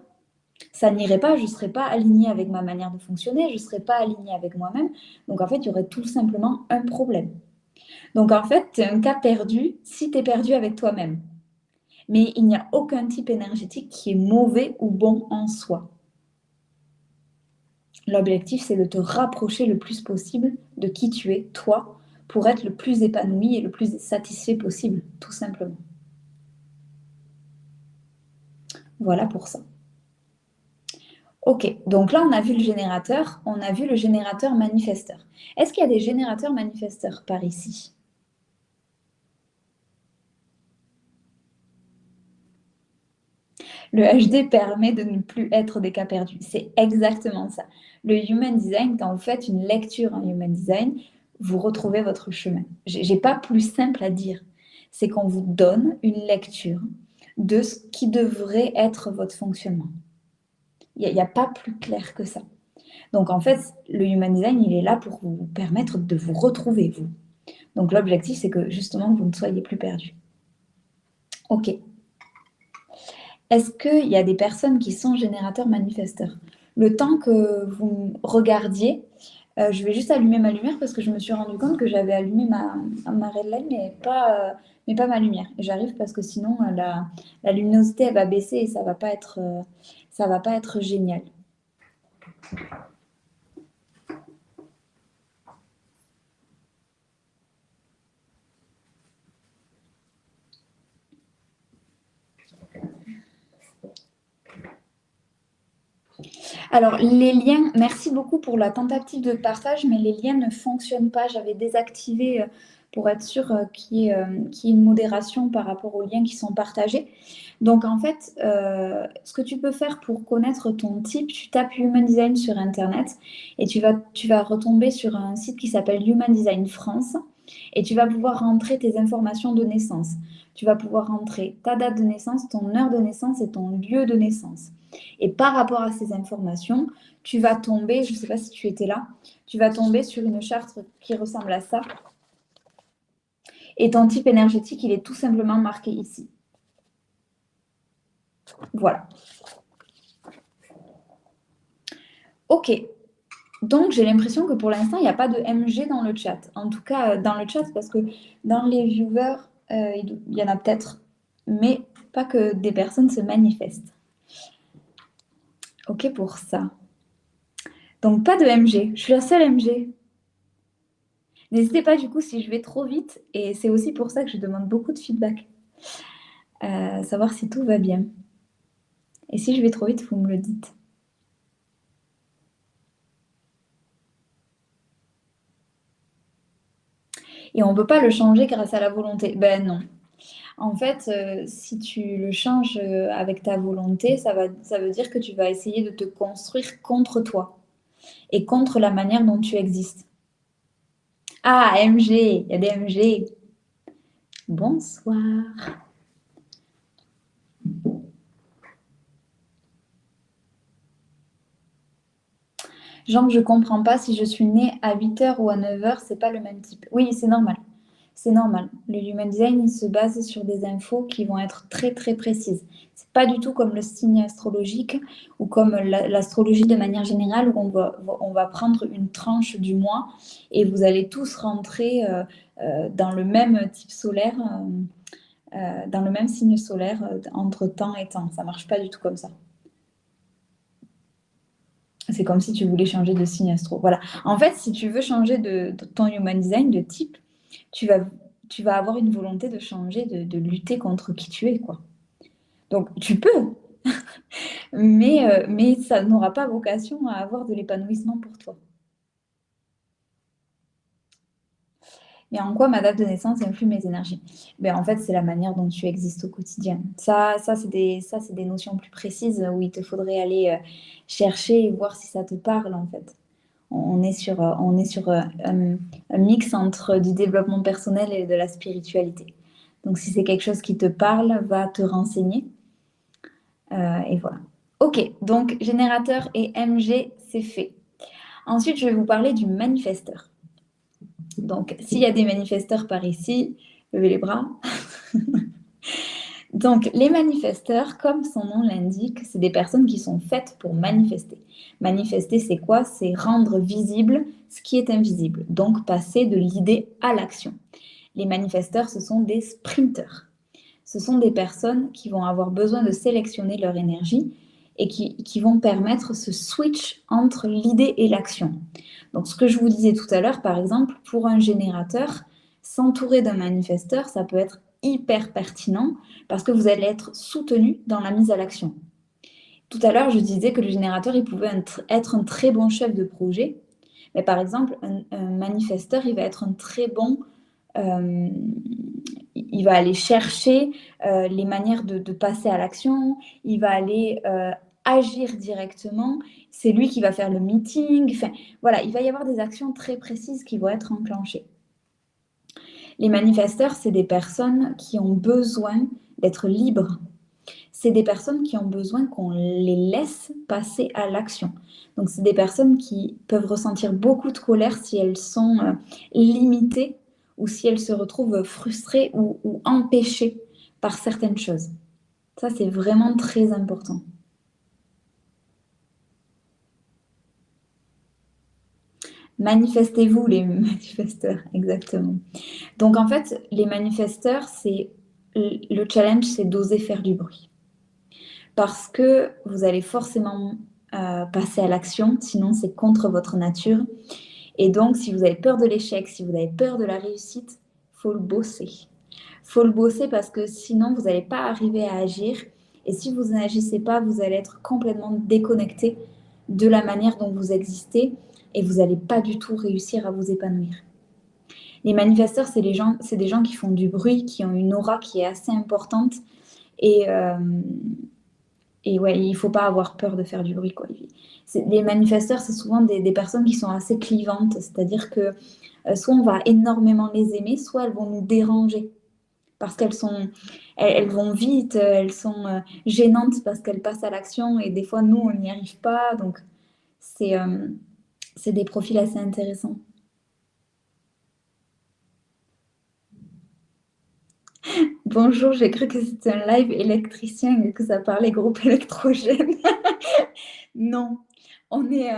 Ça n'irait pas, je ne serais pas alignée avec ma manière de fonctionner, je ne serais pas alignée avec moi-même. Donc en fait, il y aurait tout simplement un problème. Donc en fait, tu es un cas perdu si tu es perdu avec toi-même. Mais il n'y a aucun type énergétique qui est mauvais ou bon en soi. L'objectif, c'est de te rapprocher le plus possible de qui tu es, toi, pour être le plus épanoui et le plus satisfait possible, tout simplement. Voilà pour ça. Ok, donc là, on a vu le générateur, on a vu le générateur manifesteur. Est-ce qu'il y a des générateurs manifesteurs par ici? Le HD permet de ne plus être des cas perdus. C'est exactement ça. Le Human Design, quand vous faites une lecture en Human Design, vous retrouvez votre chemin. J'ai pas plus simple à dire. C'est qu'on vous donne une lecture de ce qui devrait être votre fonctionnement. Il n'y a pas plus clair que ça. Donc en fait, le Human Design, il est là pour vous permettre de vous retrouver, vous. Donc l'objectif, c'est que justement, vous ne soyez plus perdu. Ok. Est-ce qu'il y a des personnes qui sont générateurs manifesteurs? Le temps que vous regardiez, je vais juste allumer ma lumière parce que je me suis rendu compte que j'avais allumé ma red light, mais pas ma lumière. Et j'arrive parce que sinon, la luminosité, elle va baisser et ça va pas être génial. Alors, les liens, merci beaucoup pour la tentative de partage, mais les liens ne fonctionnent pas. J'avais désactivé pour être sûr qu'il y ait une modération par rapport aux liens qui sont partagés. Donc, en fait, ce que tu peux faire pour connaître ton type, tu tapes Human Design sur Internet et tu vas retomber sur un site qui s'appelle Human Design France et tu vas pouvoir rentrer tes informations de naissance. Tu vas pouvoir rentrer ta date de naissance, ton heure de naissance et ton lieu de naissance. Et par rapport à ces informations, tu vas tomber, je ne sais pas si tu étais là, tu vas tomber sur une charte qui ressemble à ça. Et ton type énergétique, il est tout simplement marqué ici. Voilà. Ok. Donc, j'ai l'impression que pour l'instant, il n'y a pas de MG dans le chat. En tout cas, dans le chat, parce que dans les viewers, il y en a peut-être, mais pas que des personnes se manifestent. Ok pour ça. Donc, pas de MG. Je suis la seule MG. N'hésitez pas du coup si je vais trop vite, et c'est aussi pour ça que je demande beaucoup de feedback. Savoir si tout va bien. Et si je vais trop vite, vous me le dites. Et on ne peut pas le changer grâce à la volonté. Ben non. En fait, si tu le changes avec ta volonté, ça veut dire que tu vas essayer de te construire contre toi et contre la manière dont tu existes. Ah, MG, il y a des MG. Bonsoir. Genre, je comprends pas si je suis née à 8h ou à 9h, c'est pas le même type. Oui, c'est normal. C'est normal. Le Human Design, il se base sur des infos qui vont être très très précises. C'est pas du tout comme le signe astrologique ou comme l'astrologie de manière générale où on va prendre une tranche du mois et vous allez tous rentrer dans le même type solaire, dans le même signe solaire entre temps et temps. Ça marche pas du tout comme ça. C'est comme si tu voulais changer de signe astro. Voilà. En fait, si tu veux changer de ton Human Design, de type, tu vas avoir une volonté de changer, de lutter contre qui tu es, quoi. Donc, tu peux, mais ça n'aura pas vocation à avoir de l'épanouissement pour toi. Mais en quoi ma date de naissance influe mes énergies? En fait, c'est la manière dont tu existes au quotidien. Ça c'est des notions plus précises où il te faudrait aller chercher et voir si ça te parle, en fait. On est sur un mix entre du développement personnel et de la spiritualité. Donc, si c'est quelque chose qui te parle, va te renseigner. Et voilà. Ok, donc générateur et MG, c'est fait. Ensuite, je vais vous parler du manifesteur. Donc, s'il y a des manifesteurs par ici, levez les bras. Donc, les manifesteurs, comme son nom l'indique, c'est des personnes qui sont faites pour manifester. Manifester, c'est quoi? C'est rendre visible ce qui est invisible. Donc, passer de l'idée à l'action. Les manifesteurs, ce sont des sprinteurs. Ce sont des personnes qui vont avoir besoin de sélectionner leur énergie et qui vont permettre ce switch entre l'idée et l'action. Donc, ce que je vous disais tout à l'heure, par exemple, pour un générateur, s'entourer d'un manifesteur, ça peut être hyper pertinent parce que vous allez être soutenu dans la mise à l'action. Tout à l'heure, je disais que le générateur, il pouvait être un très bon chef de projet, mais par exemple, un manifesteur, il va être un très bon... il va aller chercher les manières de passer à l'action, il va aller agir directement, c'est lui qui va faire le meeting, enfin, voilà, il va y avoir des actions très précises qui vont être enclenchées. Les manifesteurs, c'est des personnes qui ont besoin d'être libres. C'est des personnes qui ont besoin qu'on les laisse passer à l'action. Donc, c'est des personnes qui peuvent ressentir beaucoup de colère si elles sont limitées ou si elles se retrouvent frustrées ou empêchées par certaines choses. Ça, c'est vraiment très important. Manifestez-vous, les manifesteurs, exactement. Donc, en fait, les manifesteurs, le challenge, c'est d'oser faire du bruit. Parce que vous allez forcément passer à l'action, sinon c'est contre votre nature. Et donc, si vous avez peur de l'échec, si vous avez peur de la réussite, il faut le bosser. Il faut le bosser parce que sinon, vous n'allez pas arriver à agir. Et si vous n'agissez pas, vous allez être complètement déconnecté de la manière dont vous existez et vous n'allez pas du tout réussir à vous épanouir. Les manifesteurs, c'est des gens qui font du bruit, qui ont une aura qui est assez importante et ouais, il ne faut pas avoir peur de faire du bruit, quoi. Les manifesteurs, c'est souvent des personnes qui sont assez clivantes, c'est-à-dire que soit on va énormément les aimer, soit elles vont nous déranger parce elles vont vite, elles sont gênantes parce qu'elles passent à l'action et des fois, nous, on n'y arrive pas. Donc, c'est des profils assez intéressants. Bonjour, j'ai cru que c'était un live électricien et que ça parlait groupe électrogène. Non, on est,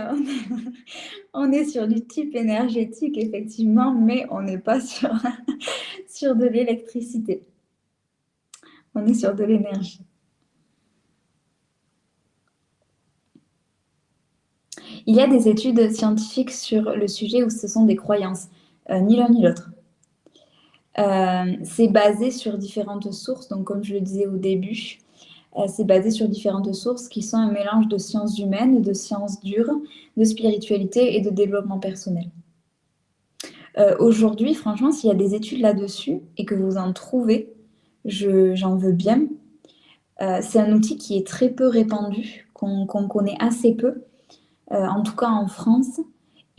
on est sur du type énergétique, effectivement, mais on n'est pas sur, sur de l'électricité. On est sur de l'énergie. Il y a des études scientifiques sur le sujet où ce sont des croyances, ni l'un ni l'autre. C'est basé sur différentes sources, donc comme je le disais au début, c'est basé sur différentes sources qui sont un mélange de sciences humaines, de sciences dures, de spiritualité et de développement personnel. Aujourd'hui, franchement, s'il y a des études là-dessus et que vous en trouvez, j'en veux bien. C'est un outil qui est très peu répandu, qu'on connaît assez peu, en tout cas en France.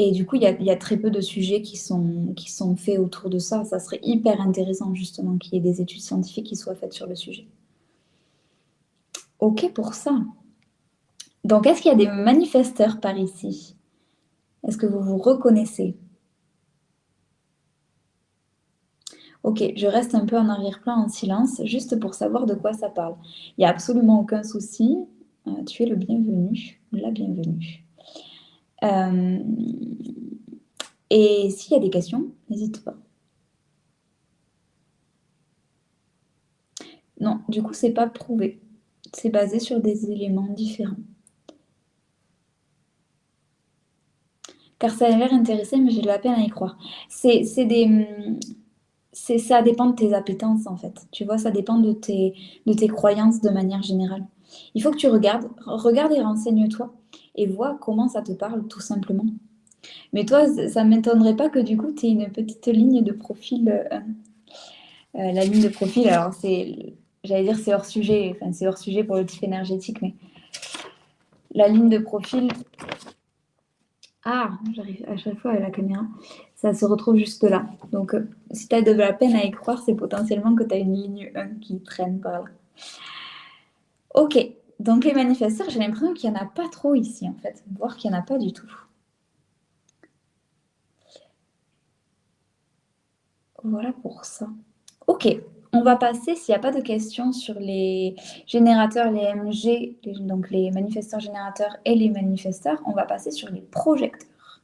Et du coup, il y a très peu de sujets qui sont faits autour de ça. Ça serait hyper intéressant justement qu'il y ait des études scientifiques qui soient faites sur le sujet. Ok pour ça. Donc, est-ce qu'il y a des manifesteurs par ici? Est-ce que vous vous reconnaissez? Ok, je reste un peu en arrière-plan en silence, juste pour savoir de quoi ça parle. Il n'y a absolument aucun souci. Tu es le bienvenu, la bienvenue. Et s'il y a des questions, n'hésite pas. Non, du coup, c'est pas prouvé. C'est basé sur des éléments différents. Car ça a l'air intéressant, mais j'ai de la peine à y croire. Ça dépend de tes appétences, en fait. Tu vois, ça dépend de tes croyances de manière générale. Il faut que tu regarde et renseigne-toi et vois comment ça te parle, tout simplement. Mais toi, ça ne m'étonnerait pas que du coup, tu aies une petite ligne de profil. La ligne de profil, alors j'allais dire c'est hors sujet, enfin c'est hors sujet pour le type énergétique, mais la ligne de profil, j'arrive à chaque fois à la caméra, ça se retrouve juste là. Donc si tu as de la peine à y croire, c'est potentiellement que tu as une ligne 1 qui traîne par là. Ok, donc les manifesteurs, j'ai l'impression qu'il n'y en a pas trop ici en fait, voire qu'il n'y en a pas du tout. Voilà pour ça. Ok, on va passer, s'il n'y a pas de questions sur les générateurs, les MG, donc les manifesteurs générateurs et les manifesteurs, on va passer sur les projecteurs.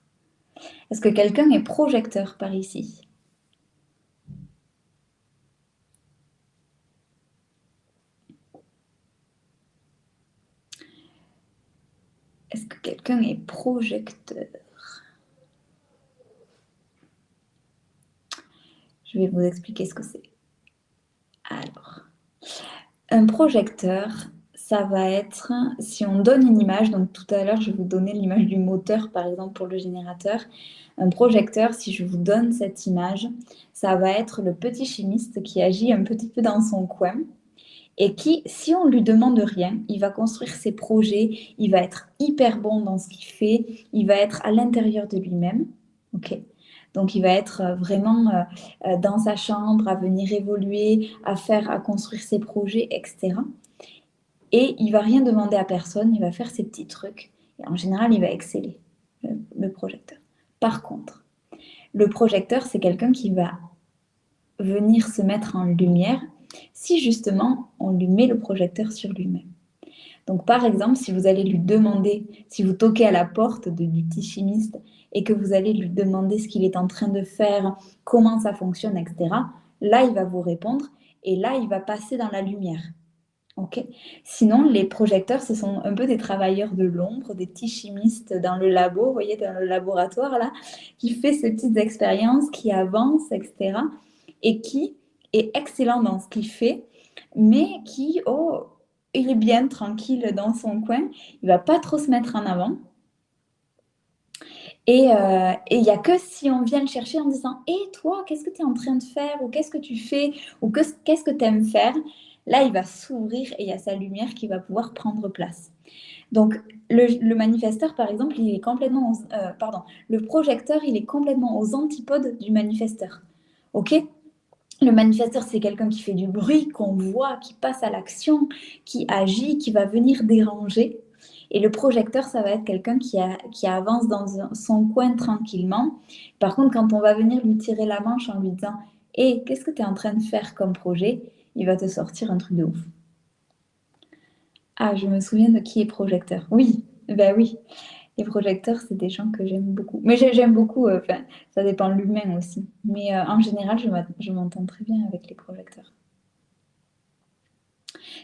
Est-ce que quelqu'un est projecteur par ici? Est-ce que quelqu'un est projecteur? Je vais vous expliquer ce que c'est. Alors, un projecteur, ça va être, si on donne une image, donc tout à l'heure je vous donnais l'image du moteur par exemple pour le générateur, un projecteur, si je vous donne cette image, ça va être le petit chimiste qui agit un petit peu dans son coin et qui, si on ne lui demande rien, il va construire ses projets, il va être hyper bon dans ce qu'il fait, il va être à l'intérieur de lui-même. Ok. Donc, il va être vraiment dans sa chambre, à venir évoluer, à construire ses projets, etc. Et il va rien demander à personne, il va faire ses petits trucs. Et en général, il va exceller, le projecteur. Par contre, le projecteur, c'est quelqu'un qui va venir se mettre en lumière si justement on lui met le projecteur sur lui-même. Donc par exemple, si vous allez lui demander, si vous toquez à la porte du petit chimiste et que vous allez lui demander ce qu'il est en train de faire, comment ça fonctionne, etc., là, il va vous répondre et là, il va passer dans la lumière. Okay. Sinon, les projecteurs, ce sont un peu des travailleurs de l'ombre, des petits chimistes dans le labo, vous voyez, dans le laboratoire, là, qui fait ces petites expériences, qui avance, etc., et qui est excellent dans ce qu'il fait, mais qui, oh, il est bien tranquille dans son coin, il va pas trop se mettre en avant. Et il n'y a que si on vient le chercher en disant « Et toi, qu'est-ce que tu es en train de faire ?» ou « Qu'est-ce que tu fais ?» ou « Qu'est-ce que tu aimes faire ?» Là, il va s'ouvrir et il y a sa lumière qui va pouvoir prendre place. Donc, le manifesteur, par exemple, il est complètement... le projecteur, il est complètement aux antipodes du manifesteur. OK ? Le manifesteur, c'est quelqu'un qui fait du bruit, qu'on voit, qui passe à l'action, qui agit, qui va venir déranger. Et le projecteur, ça va être quelqu'un qui avance dans son coin tranquillement. Par contre, quand on va venir lui tirer la manche en lui disant « Hé, qu'est-ce que tu es en train de faire comme projet ?» il va te sortir un truc de ouf. Ah, je me souviens de qui est projecteur. Oui, ben oui. Les projecteurs, c'est des gens que j'aime beaucoup. Mais j'aime beaucoup, ça dépend de l'humain aussi. Mais en général, je m'entends très bien avec les projecteurs.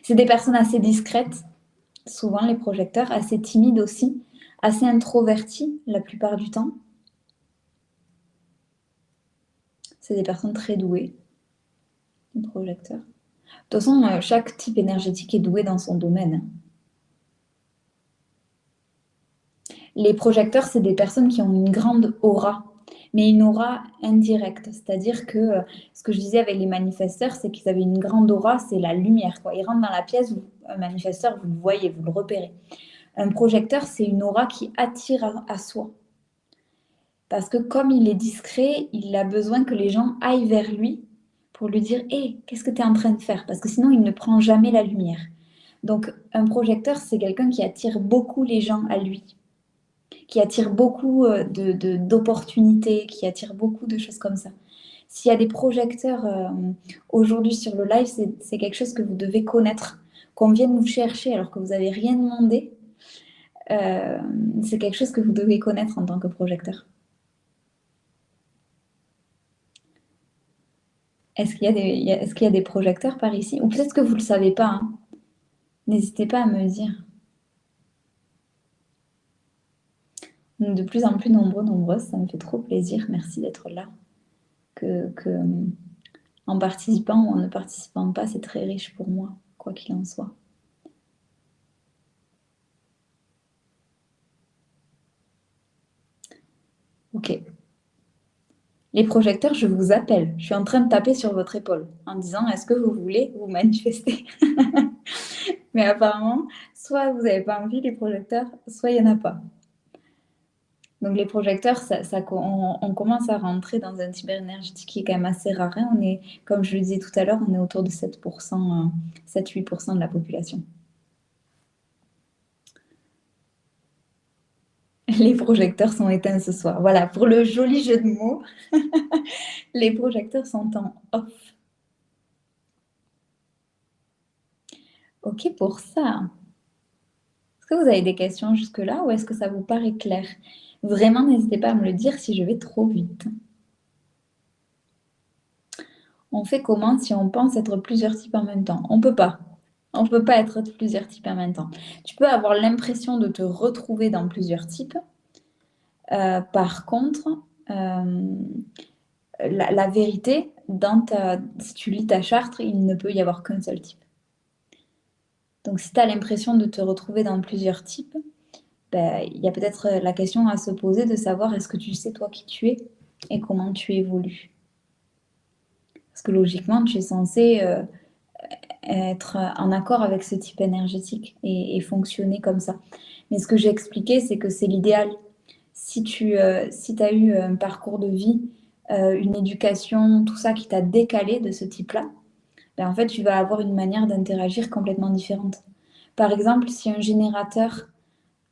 C'est des personnes assez discrètes, souvent les projecteurs, assez timides aussi, assez introvertis la plupart du temps. C'est des personnes très douées, les projecteurs. De toute façon, chaque type énergétique est doué dans son domaine. Les projecteurs, c'est des personnes qui ont une grande aura, mais une aura indirecte. C'est-à-dire que ce que je disais avec les manifesteurs, c'est qu'ils avaient une grande aura, c'est la lumière, quoi. Ils rentrent dans la pièce, un manifesteur, vous le voyez, vous le repérez. Un projecteur, c'est une aura qui attire à soi. Parce que comme il est discret, il a besoin que les gens aillent vers lui pour lui dire « Hé, qu'est-ce que tu es en train de faire ?» Parce que sinon, il ne prend jamais la lumière. Donc, un projecteur, c'est quelqu'un qui attire beaucoup les gens à lui, qui attire beaucoup d'opportunités, qui attire beaucoup de choses comme ça. S'il y a des projecteurs aujourd'hui sur le live, c'est quelque chose que vous devez connaître, qu'on vienne vous chercher alors que vous n'avez rien demandé. C'est quelque chose que vous devez connaître en tant que projecteur. Est-ce qu'il y a des projecteurs par ici? Ou peut-être que vous ne le savez pas, hein. N'hésitez pas à me le dire. De plus en plus nombreuses, ça me fait trop plaisir. Merci d'être là. En participant ou en ne participant pas, c'est très riche pour moi, quoi qu'il en soit. Ok. Les projecteurs, je vous appelle. Je suis en train de taper sur votre épaule en disant « Est-ce que vous voulez vous manifester ?» Mais apparemment, soit vous n'avez pas envie, les projecteurs, soit il n'y en a pas. Donc les projecteurs, on commence à rentrer dans un type énergétique qui est quand même assez rare. Hein. On est, comme je le disais tout à l'heure, on est autour de 7%, 7-8% de la population. Les projecteurs sont éteints ce soir. Voilà, pour le joli jeu de mots, les projecteurs sont en off. Ok pour ça. Est-ce que vous avez des questions jusque-là ou est-ce que ça vous paraît clair? Vraiment, n'hésitez pas à me le dire si je vais trop vite. On fait comment si on pense être plusieurs types en même temps? On peut pas. On ne peut pas être plusieurs types en même temps. Tu peux avoir l'impression de te retrouver dans plusieurs types. Par contre, la vérité, si tu lis ta charte, il ne peut y avoir qu'un seul type. Donc si tu as l'impression de te retrouver dans plusieurs types, ben, il y a peut-être la question à se poser de savoir est-ce que tu sais toi qui tu es et comment tu évolues. Parce que logiquement, tu es censé être en accord avec ce type énergétique et fonctionner comme ça. Mais ce que j'ai expliqué, c'est que c'est l'idéal. Si tu as eu un parcours de vie, une éducation, tout ça qui t'a décalé de ce type-là, ben en fait, tu vas avoir une manière d'interagir complètement différente. Par exemple, si un générateur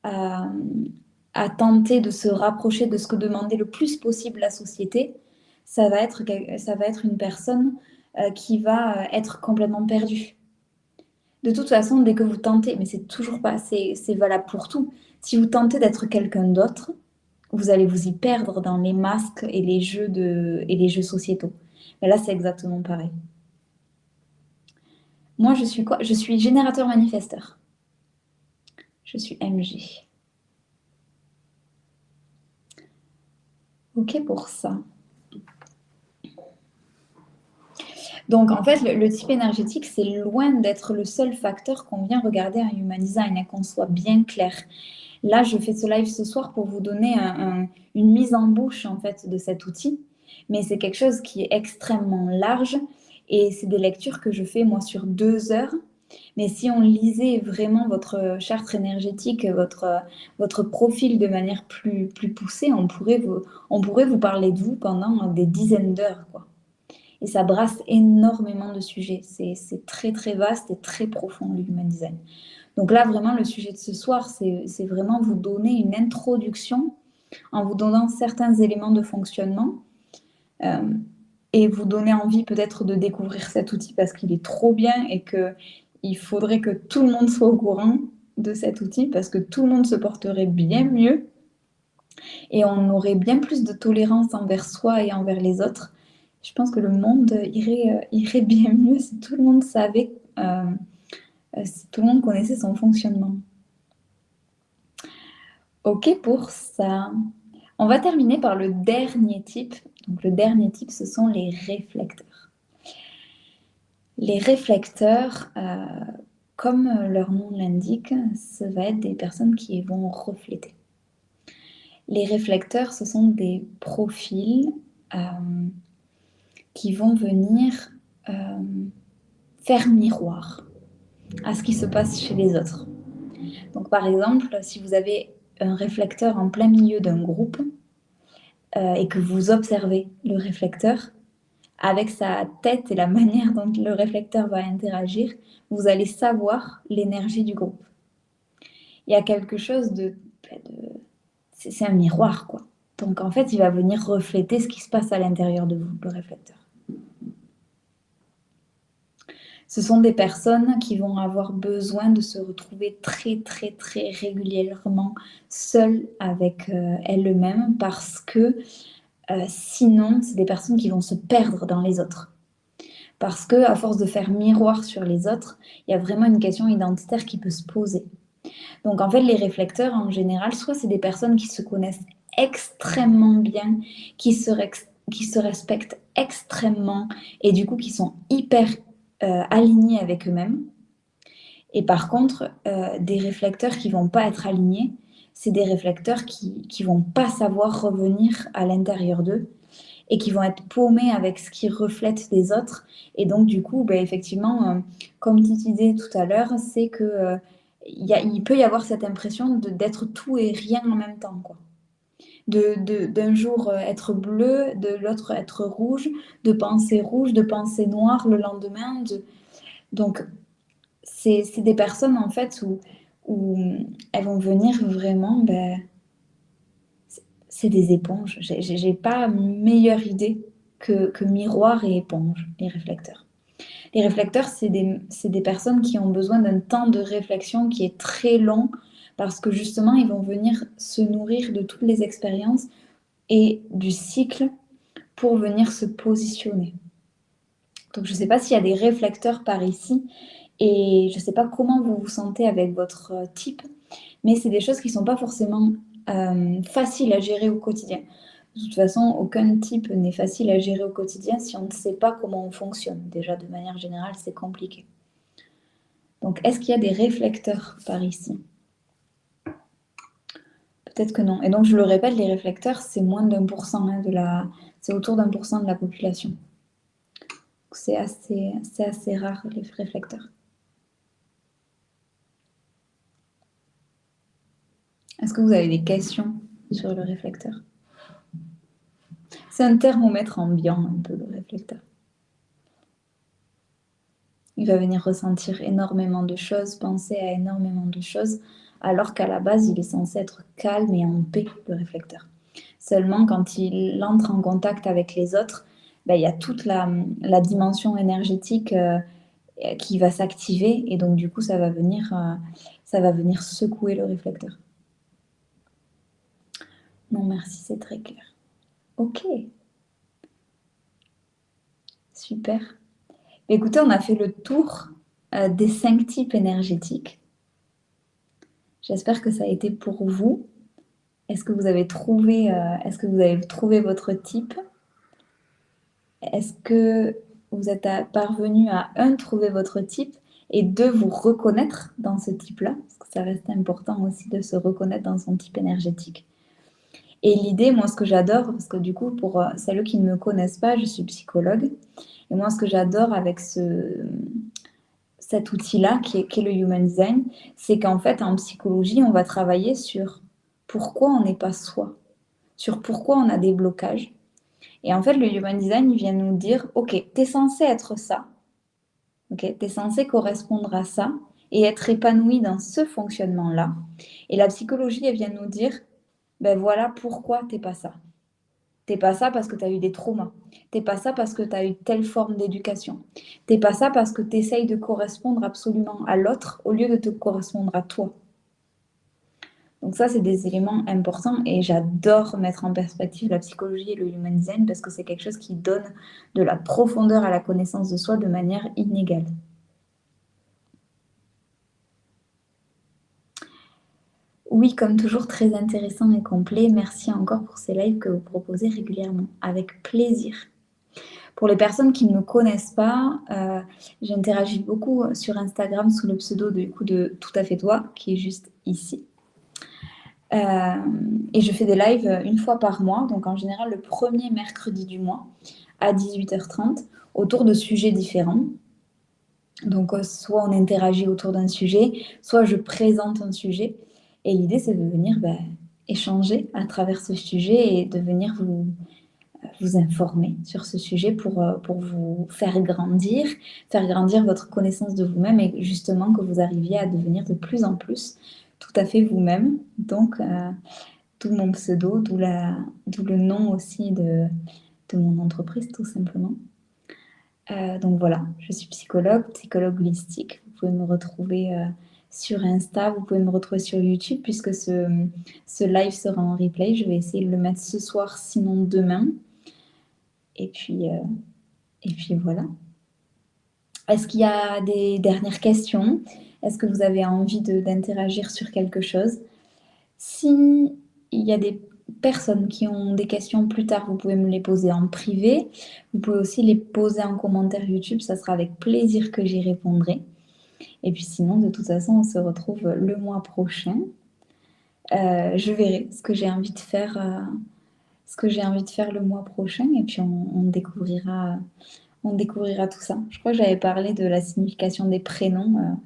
a tenté de se rapprocher de ce que demandait le plus possible la société, ça va être une personne qui va être complètement perdue. De toute façon, dès que vous tentez, mais c'est toujours pas, c'est valable pour tout. Si vous tentez d'être quelqu'un d'autre, vous allez vous y perdre dans les masques et les jeux sociétaux. Mais là, c'est exactement pareil. Moi, je suis quoi? Je suis générateur manifesteur. Je suis MG. Ok pour ça. Donc, en fait, le type énergétique, c'est loin d'être le seul facteur qu'on vient regarder en Human Design, et qu'on soit bien clair. Là, je fais ce live ce soir pour vous donner une mise en bouche, en fait, de cet outil. Mais c'est quelque chose qui est extrêmement large et c'est des lectures que je fais, moi, sur 2 heures. Mais si on lisait vraiment votre charte énergétique, votre profil de manière plus poussée, on pourrait vous parler de vous pendant des dizaines d'heures, quoi. Et ça brasse énormément de sujets. C'est très, très vaste et très profond, le Human Design. Donc là, vraiment, le sujet de ce soir, c'est vraiment vous donner une introduction en vous donnant certains éléments de fonctionnement et vous donner envie peut-être de découvrir cet outil parce qu'il est trop bien et qu'il faudrait que tout le monde soit au courant de cet outil parce que tout le monde se porterait bien mieux et on aurait bien plus de tolérance envers soi et envers les autres. Je pense que le monde irait bien mieux si tout le monde savait, si tout le monde connaissait son fonctionnement. Ok pour ça. On va terminer par le dernier type. Donc le dernier type, ce sont les réflecteurs. Les réflecteurs, comme leur nom l'indique, ça va être des personnes qui vont refléter. Les réflecteurs, ce sont des profils qui vont venir faire miroir à ce qui se passe chez les autres. Donc par exemple, si vous avez un réflecteur en plein milieu d'un groupe et que vous observez le réflecteur, avec sa tête et la manière dont le réflecteur va interagir, vous allez savoir l'énergie du groupe. Il y a quelque chose c'est un miroir, quoi. Donc en fait, il va venir refléter ce qui se passe à l'intérieur de vous, le réflecteur. Ce sont des personnes qui vont avoir besoin de se retrouver très, très, très régulièrement seules avec elles-mêmes parce que sinon, c'est des personnes qui vont se perdre dans les autres. Parce que, à force de faire miroir sur les autres, il y a vraiment une question identitaire qui peut se poser. Donc, en fait, les réflecteurs, en général, soit c'est des personnes qui se connaissent extrêmement bien, qui se respectent extrêmement et du coup qui sont hyper alignés avec eux-mêmes. Et par contre, des réflecteurs qui vont pas être alignés, c'est des réflecteurs qui vont pas savoir revenir à l'intérieur d'eux et qui vont être paumés avec ce qui reflète des autres. Et donc, du coup, ben, effectivement, comme tu disais tout à l'heure, c'est que il peut y avoir cette impression d'être tout et rien en même temps, quoi. D'un jour être bleu, de l'autre être rouge, de penser rouge, de penser noir le lendemain. Donc, c'est des personnes, en fait, où elles vont venir vraiment c'est des éponges. J'ai pas meilleure idée que miroir et éponge, les réflecteurs. Les réflecteurs, c'est des personnes qui ont besoin d'un temps de réflexion qui est très long parce que justement, ils vont venir se nourrir de toutes les expériences et du cycle pour venir se positionner. Donc, je ne sais pas s'il y a des réflecteurs par ici et je ne sais pas comment vous vous sentez avec votre type, mais c'est des choses qui ne sont pas forcément faciles à gérer au quotidien. De toute façon, aucun type n'est facile à gérer au quotidien si on ne sait pas comment on fonctionne. Déjà, de manière générale, c'est compliqué. Donc, est-ce qu'il y a des réflecteurs par ici? Peut-être que non. Et donc, je le répète, les réflecteurs, c'est moins d'1% c'est autour d'1% de la population. C'est assez rare, les réflecteurs. Est-ce que vous avez des questions sur le réflecteur? C'est un thermomètre ambiant, un peu, le réflecteur. Il va venir ressentir énormément de choses, penser à énormément de choses, alors qu'à la base, il est censé être calme et en paix, le réflecteur. Seulement, quand il entre en contact avec les autres, ben, il y a toute la dimension énergétique qui va s'activer, et donc du coup, ça va venir secouer le réflecteur. Non, merci, c'est très clair. Ok. Super. Écoutez, on a fait le tour des 5 types énergétiques. J'espère que ça a été pour vous. Est-ce que vous avez trouvé votre type? Est-ce que vous êtes parvenu à, un, trouver votre type et deux, vous reconnaître dans ce type-là? Parce que ça reste important aussi de se reconnaître dans son type énergétique. Et l'idée, moi, ce que j'adore, parce que du coup, pour celles qui ne me connaissent pas, je suis psychologue. Et moi, ce que j'adore avec cet outil-là, qui est le Human Design, c'est qu'en fait, en psychologie, on va travailler sur pourquoi on n'est pas soi, sur pourquoi on a des blocages. Et en fait, le Human Design, il vient nous dire, OK, tu es censé être ça, OK, tu es censé correspondre à ça et être épanoui dans ce fonctionnement-là. Et la psychologie, elle vient nous dire, ben voilà pourquoi tu n'es pas ça. T'es pas ça parce que tu as eu des traumas. T'es pas ça parce que tu as eu telle forme d'éducation. T'es pas ça parce que tu essayes de correspondre absolument à l'autre au lieu de te correspondre à toi. Donc ça, c'est des éléments importants et j'adore mettre en perspective la psychologie et le human design parce que c'est quelque chose qui donne de la profondeur à la connaissance de soi de manière inégale. Oui, comme toujours, très intéressant et complet. Merci encore pour ces lives que vous proposez régulièrement. Avec plaisir. Pour les personnes qui ne me connaissent pas, j'interagis beaucoup sur Instagram sous le pseudo de Tout à fait toi, qui est juste ici. Et je fais des lives une fois par mois, donc en général le premier mercredi du mois à 18h30, autour de sujets différents. Donc soit on interagit autour d'un sujet, soit je présente un sujet. Et l'idée, c'est de venir échanger à travers ce sujet et de venir vous informer sur ce sujet pour vous faire grandir votre connaissance de vous-même et justement que vous arriviez à devenir de plus en plus tout à fait vous-même. Donc, d'où mon pseudo, d'où le nom aussi de mon entreprise, tout simplement. Donc voilà, je suis psychologue holistique. Vous pouvez me retrouver sur Insta, vous pouvez me retrouver sur YouTube puisque ce live sera en replay. Je vais essayer de le mettre ce soir, sinon demain. Et puis voilà. Est-ce qu'il y a des dernières questions? Est-ce que vous avez envie d'interagir sur quelque chose? Si il y a des personnes qui ont des questions plus tard, vous pouvez me les poser en privé. Vous pouvez aussi les poser en commentaire YouTube. Ça sera avec plaisir que j'y répondrai. Et puis sinon, de toute façon, on se retrouve le mois prochain. Je verrai ce que j'ai envie de faire le mois prochain. Et puis on découvrira tout ça. Je crois que j'avais parlé de la signification des prénoms.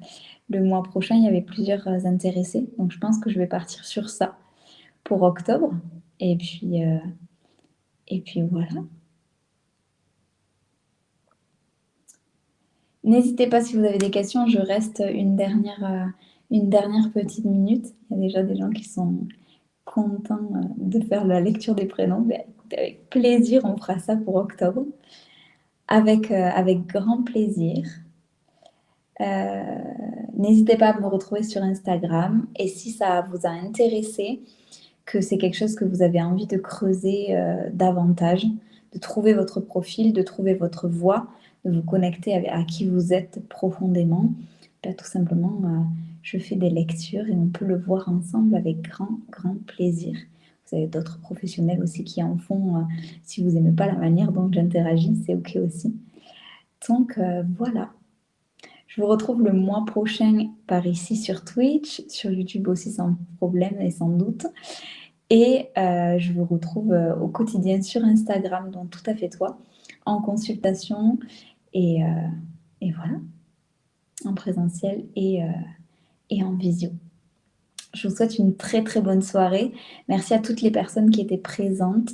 Le mois prochain, il y avait plusieurs intéressés. Donc, je pense que je vais partir sur ça pour octobre. Et puis voilà. N'hésitez pas si vous avez des questions. Je reste une dernière petite minute. Il y a déjà des gens content de faire la lecture des prénoms, ben, écoutez, avec plaisir, on fera ça pour octobre. Avec grand plaisir. N'hésitez pas à me retrouver sur Instagram et si ça vous a intéressé, que c'est quelque chose que vous avez envie de creuser davantage, de trouver votre profil, de trouver votre voix, de vous connecter à qui vous êtes profondément, ben, tout simplement, je fais des lectures et on peut le voir ensemble avec grand, grand plaisir. Vous avez d'autres professionnels aussi qui en font. Si vous n'aimez pas la manière dont j'interagis, c'est OK aussi. Donc voilà. Je vous retrouve le mois prochain par ici sur Twitch, sur YouTube aussi sans problème et sans doute. Et je vous retrouve au quotidien sur Instagram, donc tout à fait toi, en consultation et voilà, en présentiel et en visio. Je vous souhaite une très très bonne soirée. Merci à toutes les personnes qui étaient présentes.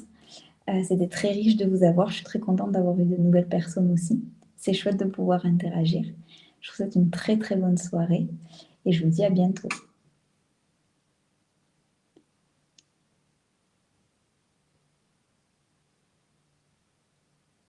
C'était très riche de vous avoir. Je suis très contente d'avoir eu de nouvelles personnes aussi. C'est chouette de pouvoir interagir. Je vous souhaite une très très bonne soirée et je vous dis à bientôt.